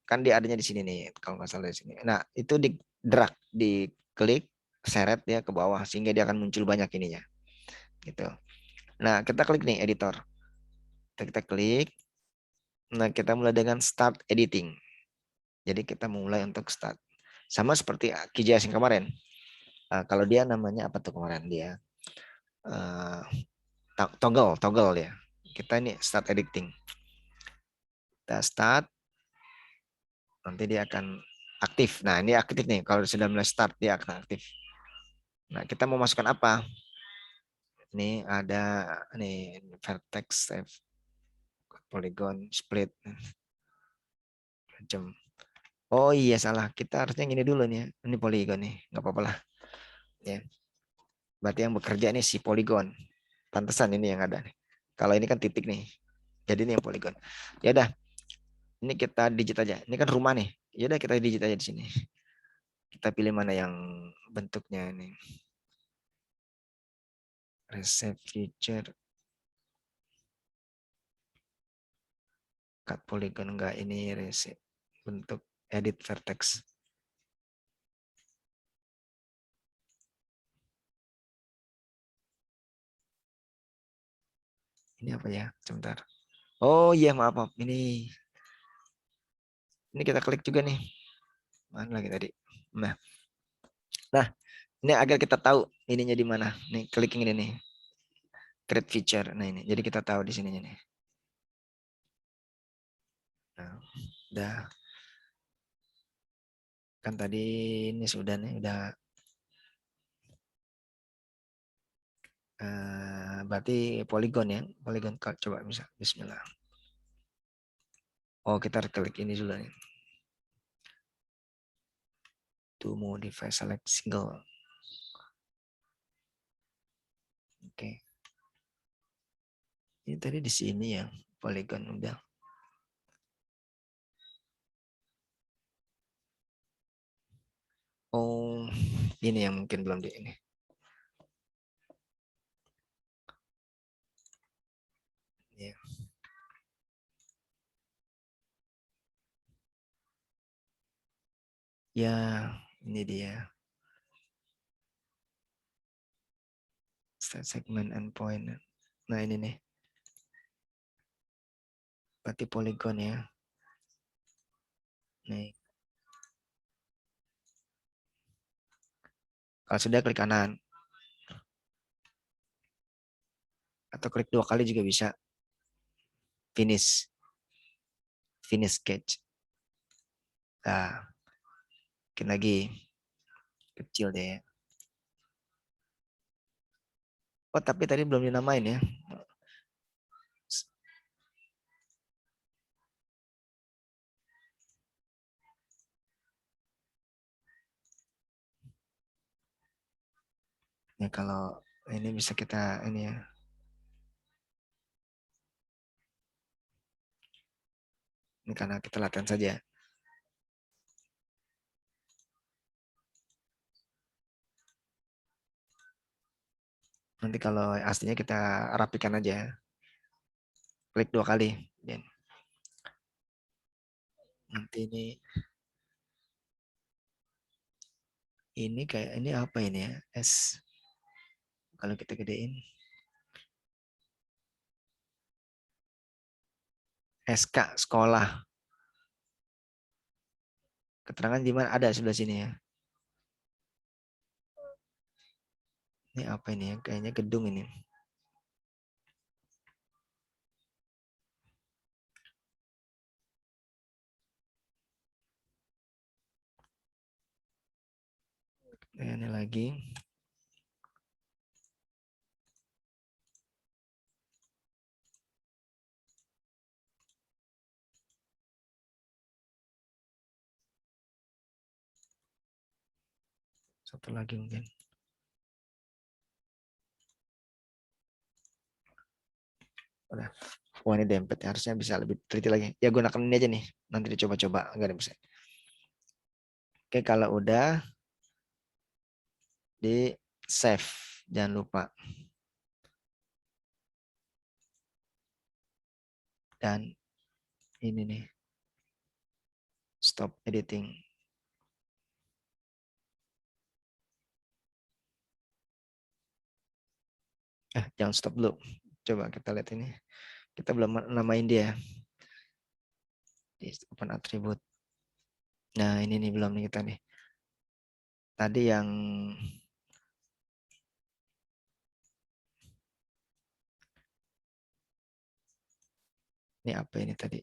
kan dia adanya di sini nih, kalau nggak salah di sini. Nah, itu di drag, diklik, seret dia ke bawah sehingga dia akan muncul banyak ininya. Gitu. Nah, kita klik nih editor. Kita klik. Nah, kita mulai dengan start editing. Jadi kita mulai untuk start. Sama seperti QGIS yang kemarin. Kalau dia namanya apa tuh kemarin dia? Toggle ya. Kita ini start editing. Kita start. Nanti dia akan aktif. Nah, ini aktif nih. Kalau sudah mulai start dia akan aktif. Nah, kita mau masukkan apa? Ini ada nih vertex, polygon, split. Macam. Oh iya salah. Kita harusnya gini dulu nih. Ini polygon nih. Nggak apa-apa lah. Ya. Berarti yang bekerja nih si polygon. Pantesan ini yang ada nih. Kalau ini kan titik nih. Jadi ini yang polygon. Ya udah. Ini kita digit aja. Ini kan rumah nih. Ya udah kita digit aja di sini. Kita pilih mana yang bentuknya ini. Reset feature. Cut polygon enggak, ini reset. Bentuk edit vertex. Ini apa ya? Sebentar. Oh iya maaf. Ini kita klik juga nih. Mana lagi tadi? Nah, ini agar kita tahu ininya di mana. Nih clicking ini nih. Create feature. Nah ini. Jadi kita tahu di sininya nih. Nah, udah. Kan tadi ini sudah nih, udah. Berarti polygon ya. Polygon coba bisa. Bismillah. Oh kita klik ini dulu nih. To modify select single. Oke. Ini tadi di sini ya, polygon udah. Oh, ini yang mungkin belum di ini. Ya. Ya, Ini dia. Start segment endpoint. Nah ini nih. Berarti poligon ya. Nih. Kalau sudah klik kanan. Atau klik 2 kali juga bisa. Finish. Finish sketch. Nah. Bikin lagi. Kecil deh. Oh tapi tadi belum dinamain ya. Ya kalau ini bisa kita ini ya. Ini karena kita latihan saja. Nanti kalau aslinya kita rapikan aja. Klik 2 kali. Dan nanti ini kayak ini apa ini ya? S. Kalau kita gedein. SK sekolah. Keterangan di mana ada sebelah sini ya. Ini apa ini ya? Kayaknya gedung ini. Ini lagi. Satu lagi mungkin. Udah. Wah ini dempet. Harusnya bisa lebih teliti lagi. Ya gunakan ini aja nih. Nanti dicoba-coba. Enggak ada bisa. Oke kalau udah. Di save. Jangan lupa. Dan ini nih. Stop editing. Jangan stop dulu. Coba kita lihat ini. Kita belum namain dia. Di open attribute. Nah ini nih belum nih kita nih. Tadi yang ini apa ini tadi?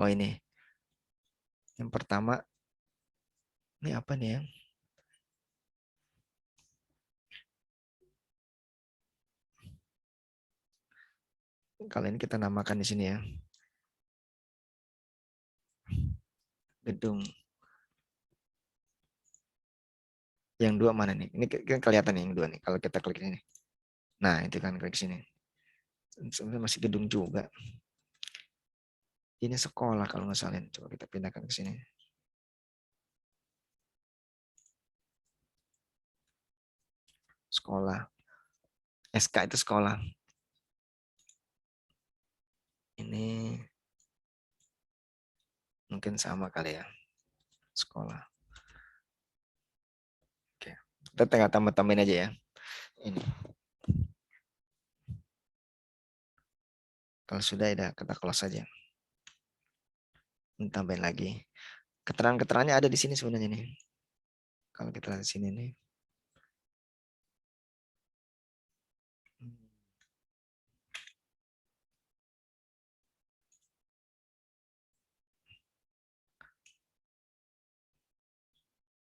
Oh ini. Yang pertama. Ini apa nih ya? Kalau ini kita namakan di sini ya. Gedung. Yang dua mana nih? Ini kan kelihatan nih yang dua nih. Kalau kita klik ini. Nah itu kan klik sini. Sebenarnya masih gedung juga. Ini sekolah kalau nggak salah. Coba kita pindahkan ke sini. Sekolah. SK itu sekolah. Ini mungkin sama kali ya. Sekolah. Oke. Kita tinggal tambah-tambahin aja ya. Ini. Kalau sudah ya kita close saja. Tambahin lagi. Keterangan-keterangannya ada di sini sebenarnya nih. Kalau kita lihat di sini nih.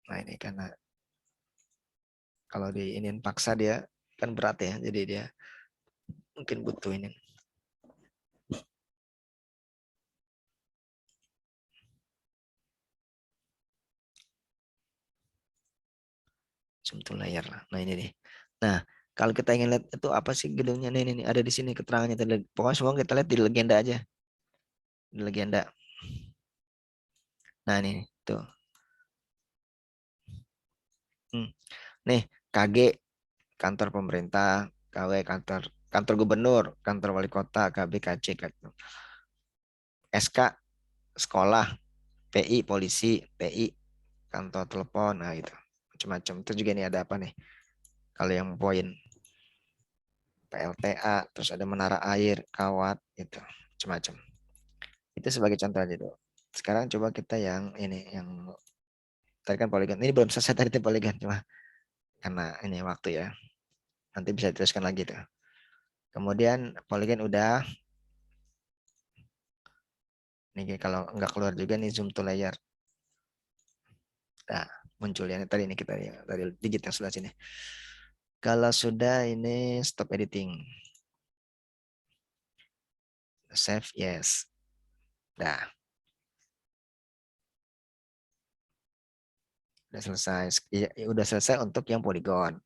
Nah ini karena kalau di ini paksa dia kan berat ya. Jadi dia mungkin butuh ini. Zoom to layer lah. Nah ini nih. Nah kalau kita ingin lihat itu apa sih gedungnya nih, ini ada di sini keterangannya. Pokoknya semua kita lihat di legenda aja. Di legenda. Nah ini tuh. Nih KG kantor pemerintah, KW kantor gubernur, kantor wali kota, KB, KC, SK sekolah, PI, polisi, PI, kantor telepon, nah itu macam-macam. Itu juga nih ada apa nih? Kalau yang poin PLTA, terus ada menara air, kawat, itu macam-macam. Itu sebagai contoh aja dulu. Sekarang coba kita yang ini, yang tadi kan poligon. Ini belum selesai tadi tuh poligon, cuma karena ini waktu ya. Nanti bisa diteruskan lagi tuh. Kemudian poligon udah. Nih kalau nggak keluar juga nih zoom to layer. Nah, muncul ya tadi ini kita ya, dari digit yang sebelah sini. Kalau sudah ini stop editing. Save yes. Dah. Udah selesai. Ya, udah selesai untuk yang poligon.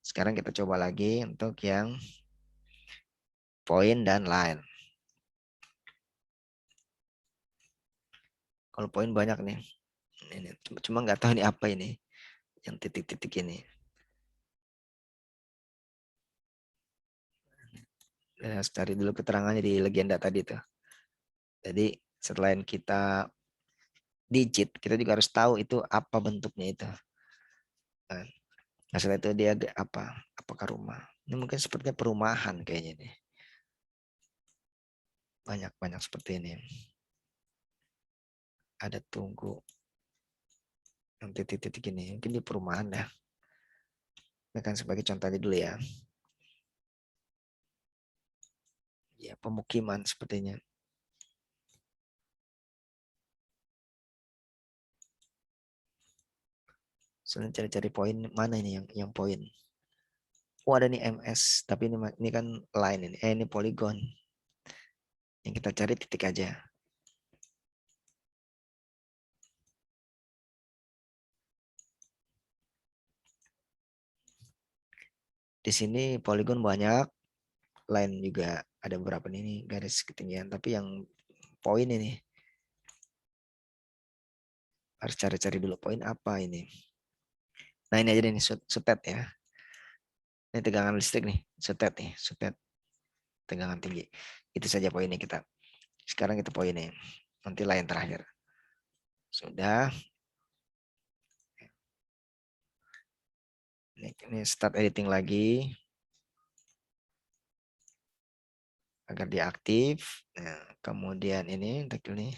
Sekarang kita coba lagi untuk yang point dan line. Kalau poin banyak nih. Ini cuma nggak tahu ini apa ini. Yang titik-titik ini. Ya, harus cari dulu keterangannya di legenda tadi tuh. Jadi selain kita digit, kita juga harus tahu itu apa bentuknya itu. Nah, setelah itu dia apa? Apakah rumah? Ini mungkin sepertinya perumahan kayaknya nih. Banyak-banyak seperti ini. Ada tunggu. Yang titik-titik ini. Mungkin di perumahan dah. Ini kan sebagai contoh aja dulu ya. Ya, pemukiman sepertinya. Soalnya cari-cari poin mana ini yang poin. Oh ada nih MS, tapi ini kan line ini. Ini polygon. Yang kita cari titik aja. Di sini polygon banyak, line juga ada beberapa nih garis ketinggian. Tapi yang poin ini harus cari-cari dulu poin apa ini. Nah ini aja nih sutet ya. Ini tegangan listrik nih, sutet nih, sutet tegangan tinggi. Itu saja poinnya kita. Sekarang kita poinnya. Nanti line terakhir. Sudah. Ini start editing lagi. Agar dia aktif. Nah, kemudian ini untuk ini.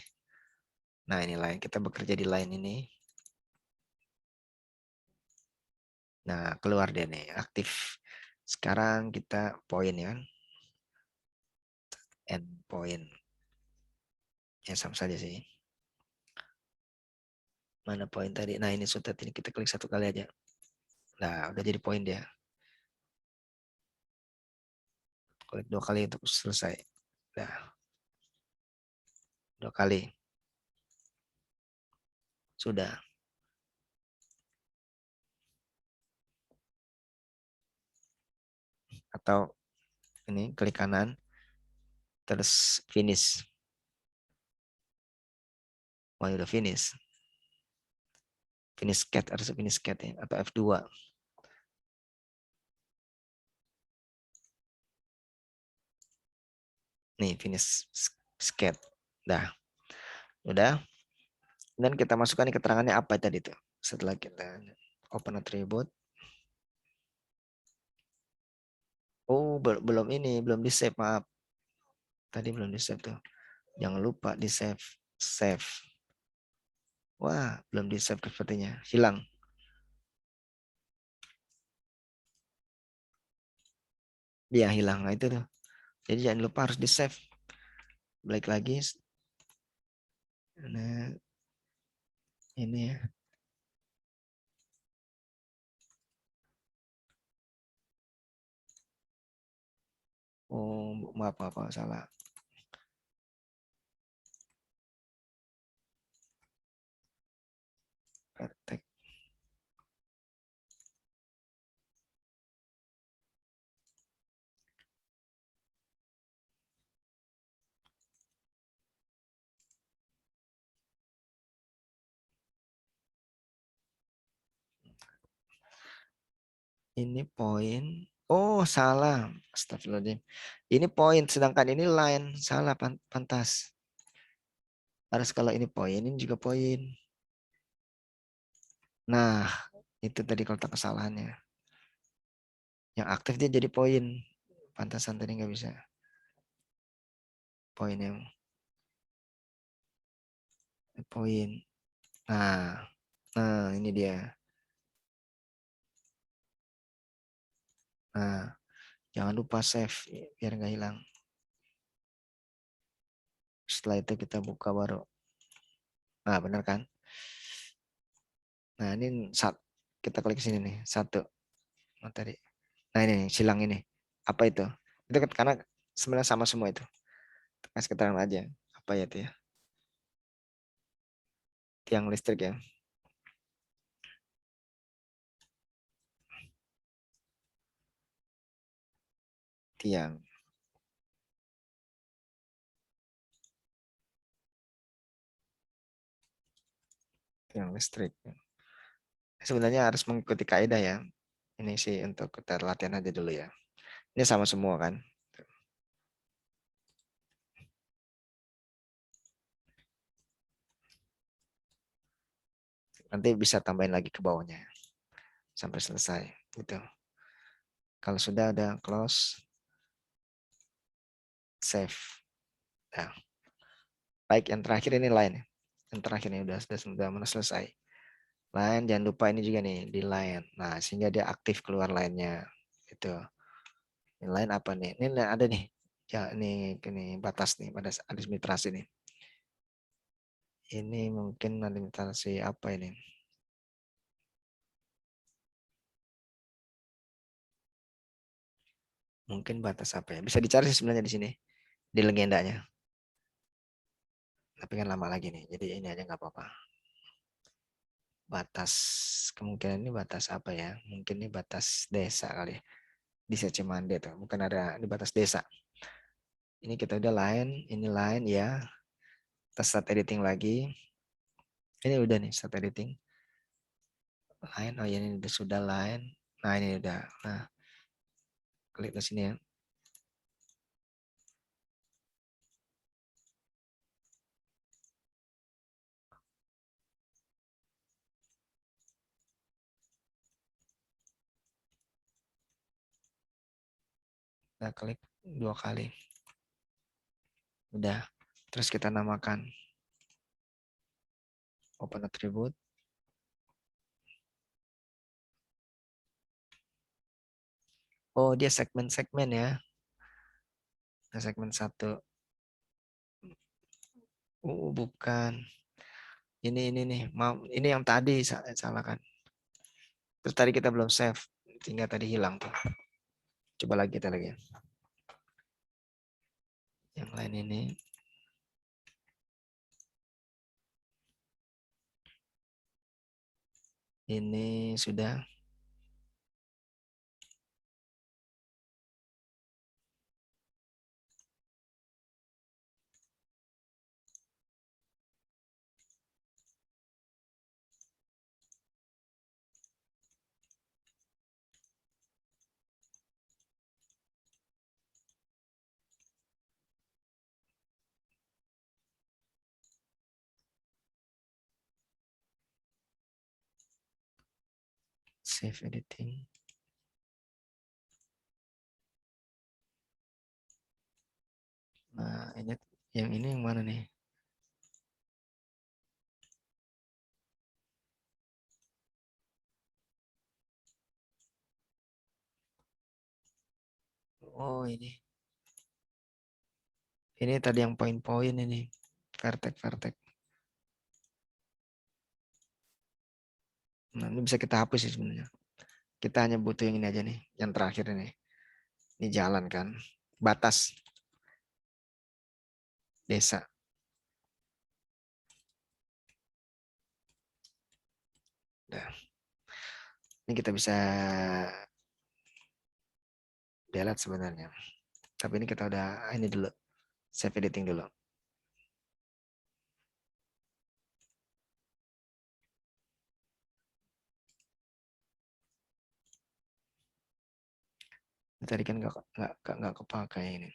Nah, ini line. Kita bekerja di line ini. Nah, keluar dia nih, aktif. Sekarang kita poin ya. End point. Ya, sama saja sih. Mana poin tadi? Nah, ini sudah ini kita klik satu kali aja. Nah, udah jadi poin dia. Klik 2 kali untuk selesai. Nah, 2 kali. Sudah. Atau ini klik kanan. Terus finish. Oh, udah finish. Finish cat, harus finish cat ya. Atau F2. Nih, finish skate. Dah. Udah. Dan kita masukkan keterangannya apa tadi tuh. Setelah kita open attribute. Oh, belum ini, belum di save, maaf. Tadi belum di save tuh. Jangan lupa di save. Save. Wah, belum di save sepertinya. Hilang. Dia hilang. Nah, itu tuh. Jadi jangan lupa harus di save. Balik lagi. Nah, ini ya. Oh, maaf, salah. Praktek. Ini poin. Oh, salah. Astagfirullahaladzim. Ini poin, sedangkan ini line. Salah, pantas. Harus kalau ini poin, ini juga poin. Nah, itu tadi kotak kesalahannya. Yang aktif dia jadi poin. Pantasan tadi nggak bisa. Poinnya. Poin. Nah, ini dia. Nah, jangan lupa save biar nggak hilang. Setelah itu kita buka baru. Nah, benar kan? Nah, ini kita klik sini nih, 1 materi. Nah, ini nih, silang ini. Apa itu? Itu kan karena sebenarnya sama semua itu. Kasih keterangan aja. Apa ya itu ya? Tiang listrik ya. Tiang listrik. Sebenarnya harus mengikuti kaidah ya. Ini sih untuk kita latihan aja dulu ya. Ini sama semua kan. Nanti bisa tambahin lagi ke bawahnya sampai selesai gitu. Kalau sudah ada close, save. Nah, baik yang terakhir ini line. Yang terakhir ini sudah selesai. Line jangan lupa ini juga nih di line. Nah, sehingga dia aktif keluar line-nya. Itu. Ini line apa nih? Ini ada nih. Ya, ini batas nih, batas administrasi nih. Ini mungkin administrasi apa ini? Mungkin batas apa ya? Bisa dicari sebenarnya di sini. Di legendanya. Tapi kan lama lagi nih. Jadi ini aja nggak apa-apa. Batas. Kemungkinan ini batas apa ya? Mungkin ini batas desa kali. Di Cimande tuh. Bukan ada di batas desa. Ini kita udah line. Ini line ya. Kita start editing lagi. Ini udah nih start editing. Line. Oh ya ini sudah line. Nah ini udah. Nah. Klik ke sini ya. Kita klik 2 kali. Udah. Terus kita namakan open attribute. Oh, dia segmen-segmen ya. Nah, segmen 1. Bukan. Ini nih. Ini yang tadi salah kan. Terus tadi kita belum save. Tinggal tadi hilang tuh. Coba lagi kita lagi. Yang lain ini. Ini sudah. Save editing. Nah, ini yang mana nih? Oh, ini. Ini tadi yang poin-poin ini. Vertex. Nah, ini bisa kita hapus sih sebenarnya. Kita hanya butuh yang ini aja nih. Yang terakhir ini. Ini jalan kan. Batas. Desa. Nah. Ini kita bisa delete sebenarnya. Tapi ini kita udah ini dulu. Save editing dulu. Tadi kan nggak kepakai ini.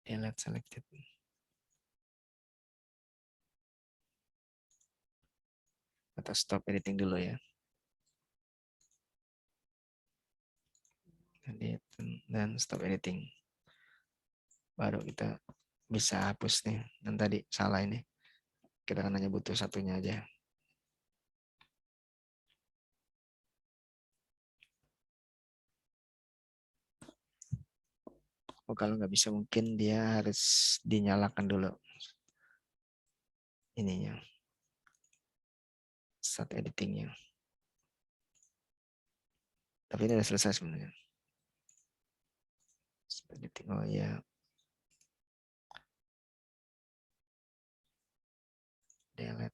delete selected. Atau stop editing dulu ya. Edit dan stop editing. Baru kita bisa hapus nih. Dan tadi salah ini. Kita kan hanya butuh satunya aja. Oh, kalau nggak bisa mungkin dia harus dinyalakan dulu ininya. Start editingnya. Tapi ini udah selesai sebenarnya. Start editing, oh ya. Delete.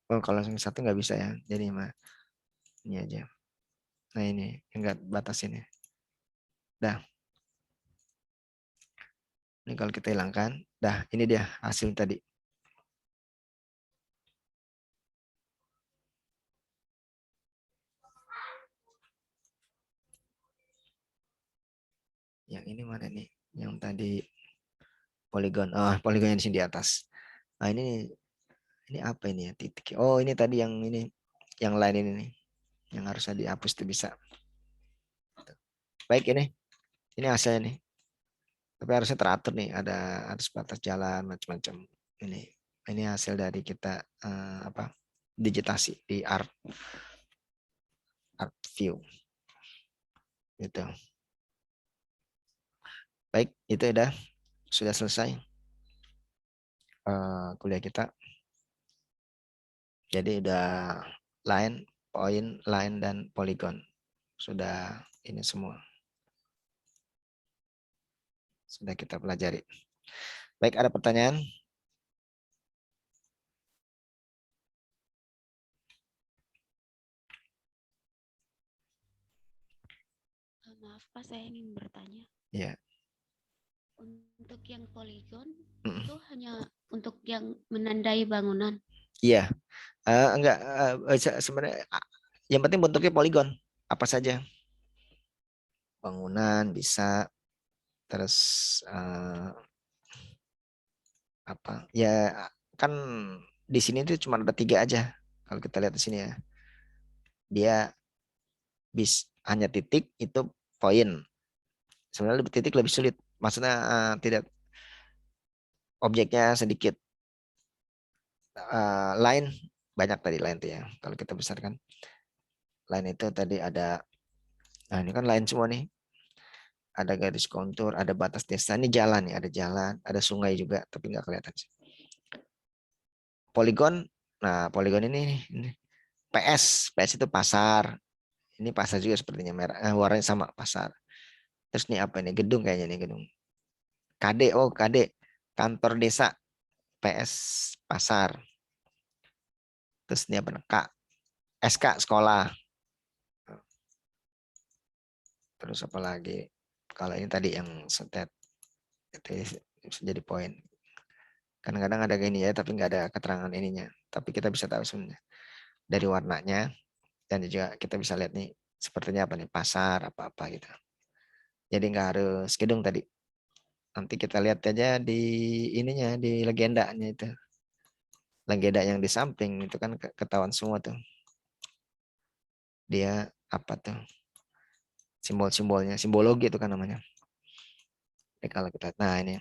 Oh, kalau yang satu nggak bisa ya. Jadi mah ini aja. Nah ini enggak batasin ya. Dah. Ini kalau kita hilangkan, dah ini dia hasil tadi. Yang ini mana nih? Yang tadi poligon. Oh, poligonnya di sini di atas. Nah ini apa ini ya titik? Oh ini tadi yang ini, yang lain ini nih, yang harusnya dihapus itu bisa. Baik ini hasilnya nih. Tapi harusnya teratur nih, ada harus batas jalan macam-macam. Ini hasil dari kita digitasi di art view. Gitu. Baik, itu sudah selesai kuliah kita. Jadi udah line, point, line, dan polygon. Sudah ini semua. Sudah kita pelajari. Baik, ada pertanyaan? Maaf Pak, saya ingin bertanya. Ya. Untuk yang poligon itu hanya untuk yang menandai bangunan. Iya, enggak sebenarnya yang penting bentuknya poligon apa saja, bangunan bisa, terus apa ya kan di sini tuh cuma ada 3 aja kalau kita lihat di sini ya, dia hanya titik itu poin, sebenarnya titik lebih sulit, maksudnya tidak objeknya sedikit. Line banyak tadi line tuh ya, kalau kita besarkan line itu tadi ada, nah ini kan line semua nih, ada garis kontur, ada batas desa, ini jalan ya, ada jalan, ada sungai juga tapi nggak kelihatan sih. Poligon, nah poligon ini PS itu pasar, ini pasar juga sepertinya merah, warnanya sama pasar. Terus ini apa ini, gedung kayaknya nih, gedung KD, oh KD kantor desa, PS pasar. Terus ini apa? K, SK sekolah. Terus apa lagi? Kalau ini tadi yang state itu bisa jadi poin. Kadang-kadang ada gini ya, tapi nggak ada keterangan ininya. Tapi kita bisa tahu sebenarnya dari warnanya, dan juga kita bisa lihat nih sepertinya apa nih, pasar apa-apa gitu. Jadi nggak harus gedung tadi. Nanti kita lihat aja di ininya, di legendanya itu. Legenda yang di samping itu kan ketahuan semua tuh. Dia apa tuh? Simbol-simbolnya, simbologi itu kan namanya. Jadi kalau kita, nah ini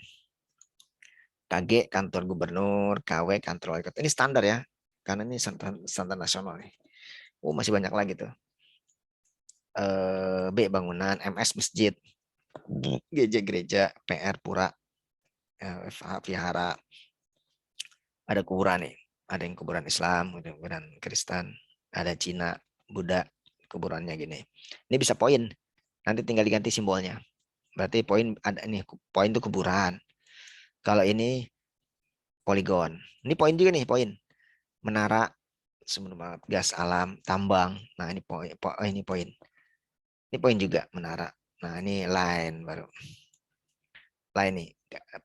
KG kantor gubernur, KW kantor wali kota. Ini standar ya, karena ini standar nasional nih. Masih banyak lagi tuh. B bangunan, MS masjid, GJ gereja, PR pura, FH vihara. Ada kuburan nih, ada yang kuburan Islam, ada kuburan Kristen, ada Cina, Buddha, kuburannya gini. Ini bisa poin, nanti tinggal diganti simbolnya. Berarti poin ada nih, poin itu kuburan. Kalau ini poligon. Ini poin juga nih, poin. Menara, sumber gas alam, tambang. Nah, ini poin. Ini poin. Ini poin juga, menara. Nah, ini line baru. Line nih,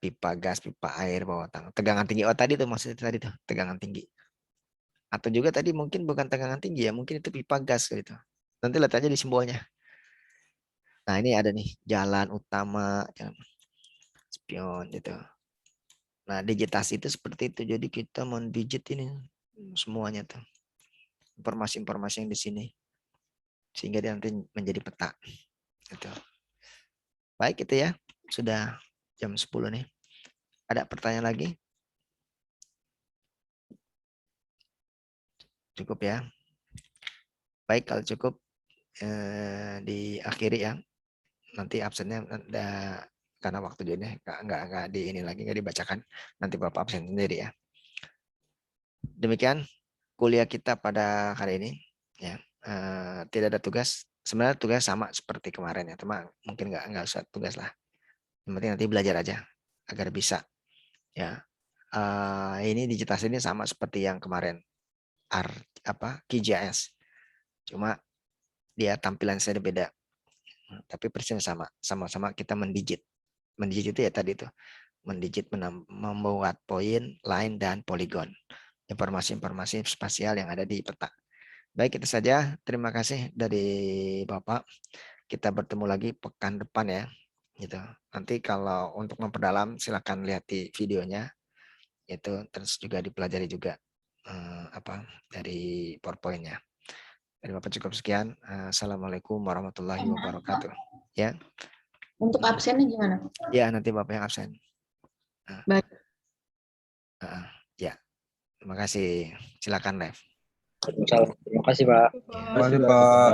pipa gas, pipa air, bawah tanah. Tegangan tinggi. Oh, tadi tuh maksudnya tadi tuh, tegangan tinggi. Atau juga tadi mungkin bukan tegangan tinggi ya, mungkin itu pipa gas gitu. Nanti lihat aja di simbolnya. Nah, ini ada nih, jalan utama, jalan spion gitu. Nah, digitasi itu seperti itu. Jadi kita mendigit ini semuanya tuh. Informasi-informasi yang di sini. Sehingga dia nanti menjadi peta. Gitu. Baik itu ya. Sudah jam 10 nih. Ada pertanyaan lagi? Cukup ya. Baik, kalau cukup diakhiri ya. Nanti absennya karena waktu jadinya nggak di ini lagi, nggak dibacakan. Nanti Bapak absen sendiri ya. Demikian kuliah kita pada hari ini ya. Tidak ada tugas. Sebenarnya tugas sama seperti kemarin ya, cuma mungkin nggak usah tugas lah. Yang penting nanti belajar aja agar bisa ya. Ini digitasi ini sama seperti yang kemarin QGIS. Cuma dia tampilan saya beda. Tapi persisnya sama. Sama-sama kita mendigit. Mendigit itu ya tadi itu. Mendigit membuat poin, line dan poligon. Informasi-informasi spasial yang ada di peta. Baik, itu saja. Terima kasih dari Bapak. Kita bertemu lagi pekan depan ya. Gitu. Nanti kalau untuk memperdalam silakan lihat di videonya. Itu terus juga dipelajari juga dari PowerPoint-nya. Dari Bapak cukup sekian. Assalamualaikum warahmatullahi wabarakatuh. Ya. Untuk absennya gimana? Ya, nanti Bapak yang absen. Baik. Ya. Terima kasih. Silakan live. Terima kasih, Pak. Terima kasih, Pak.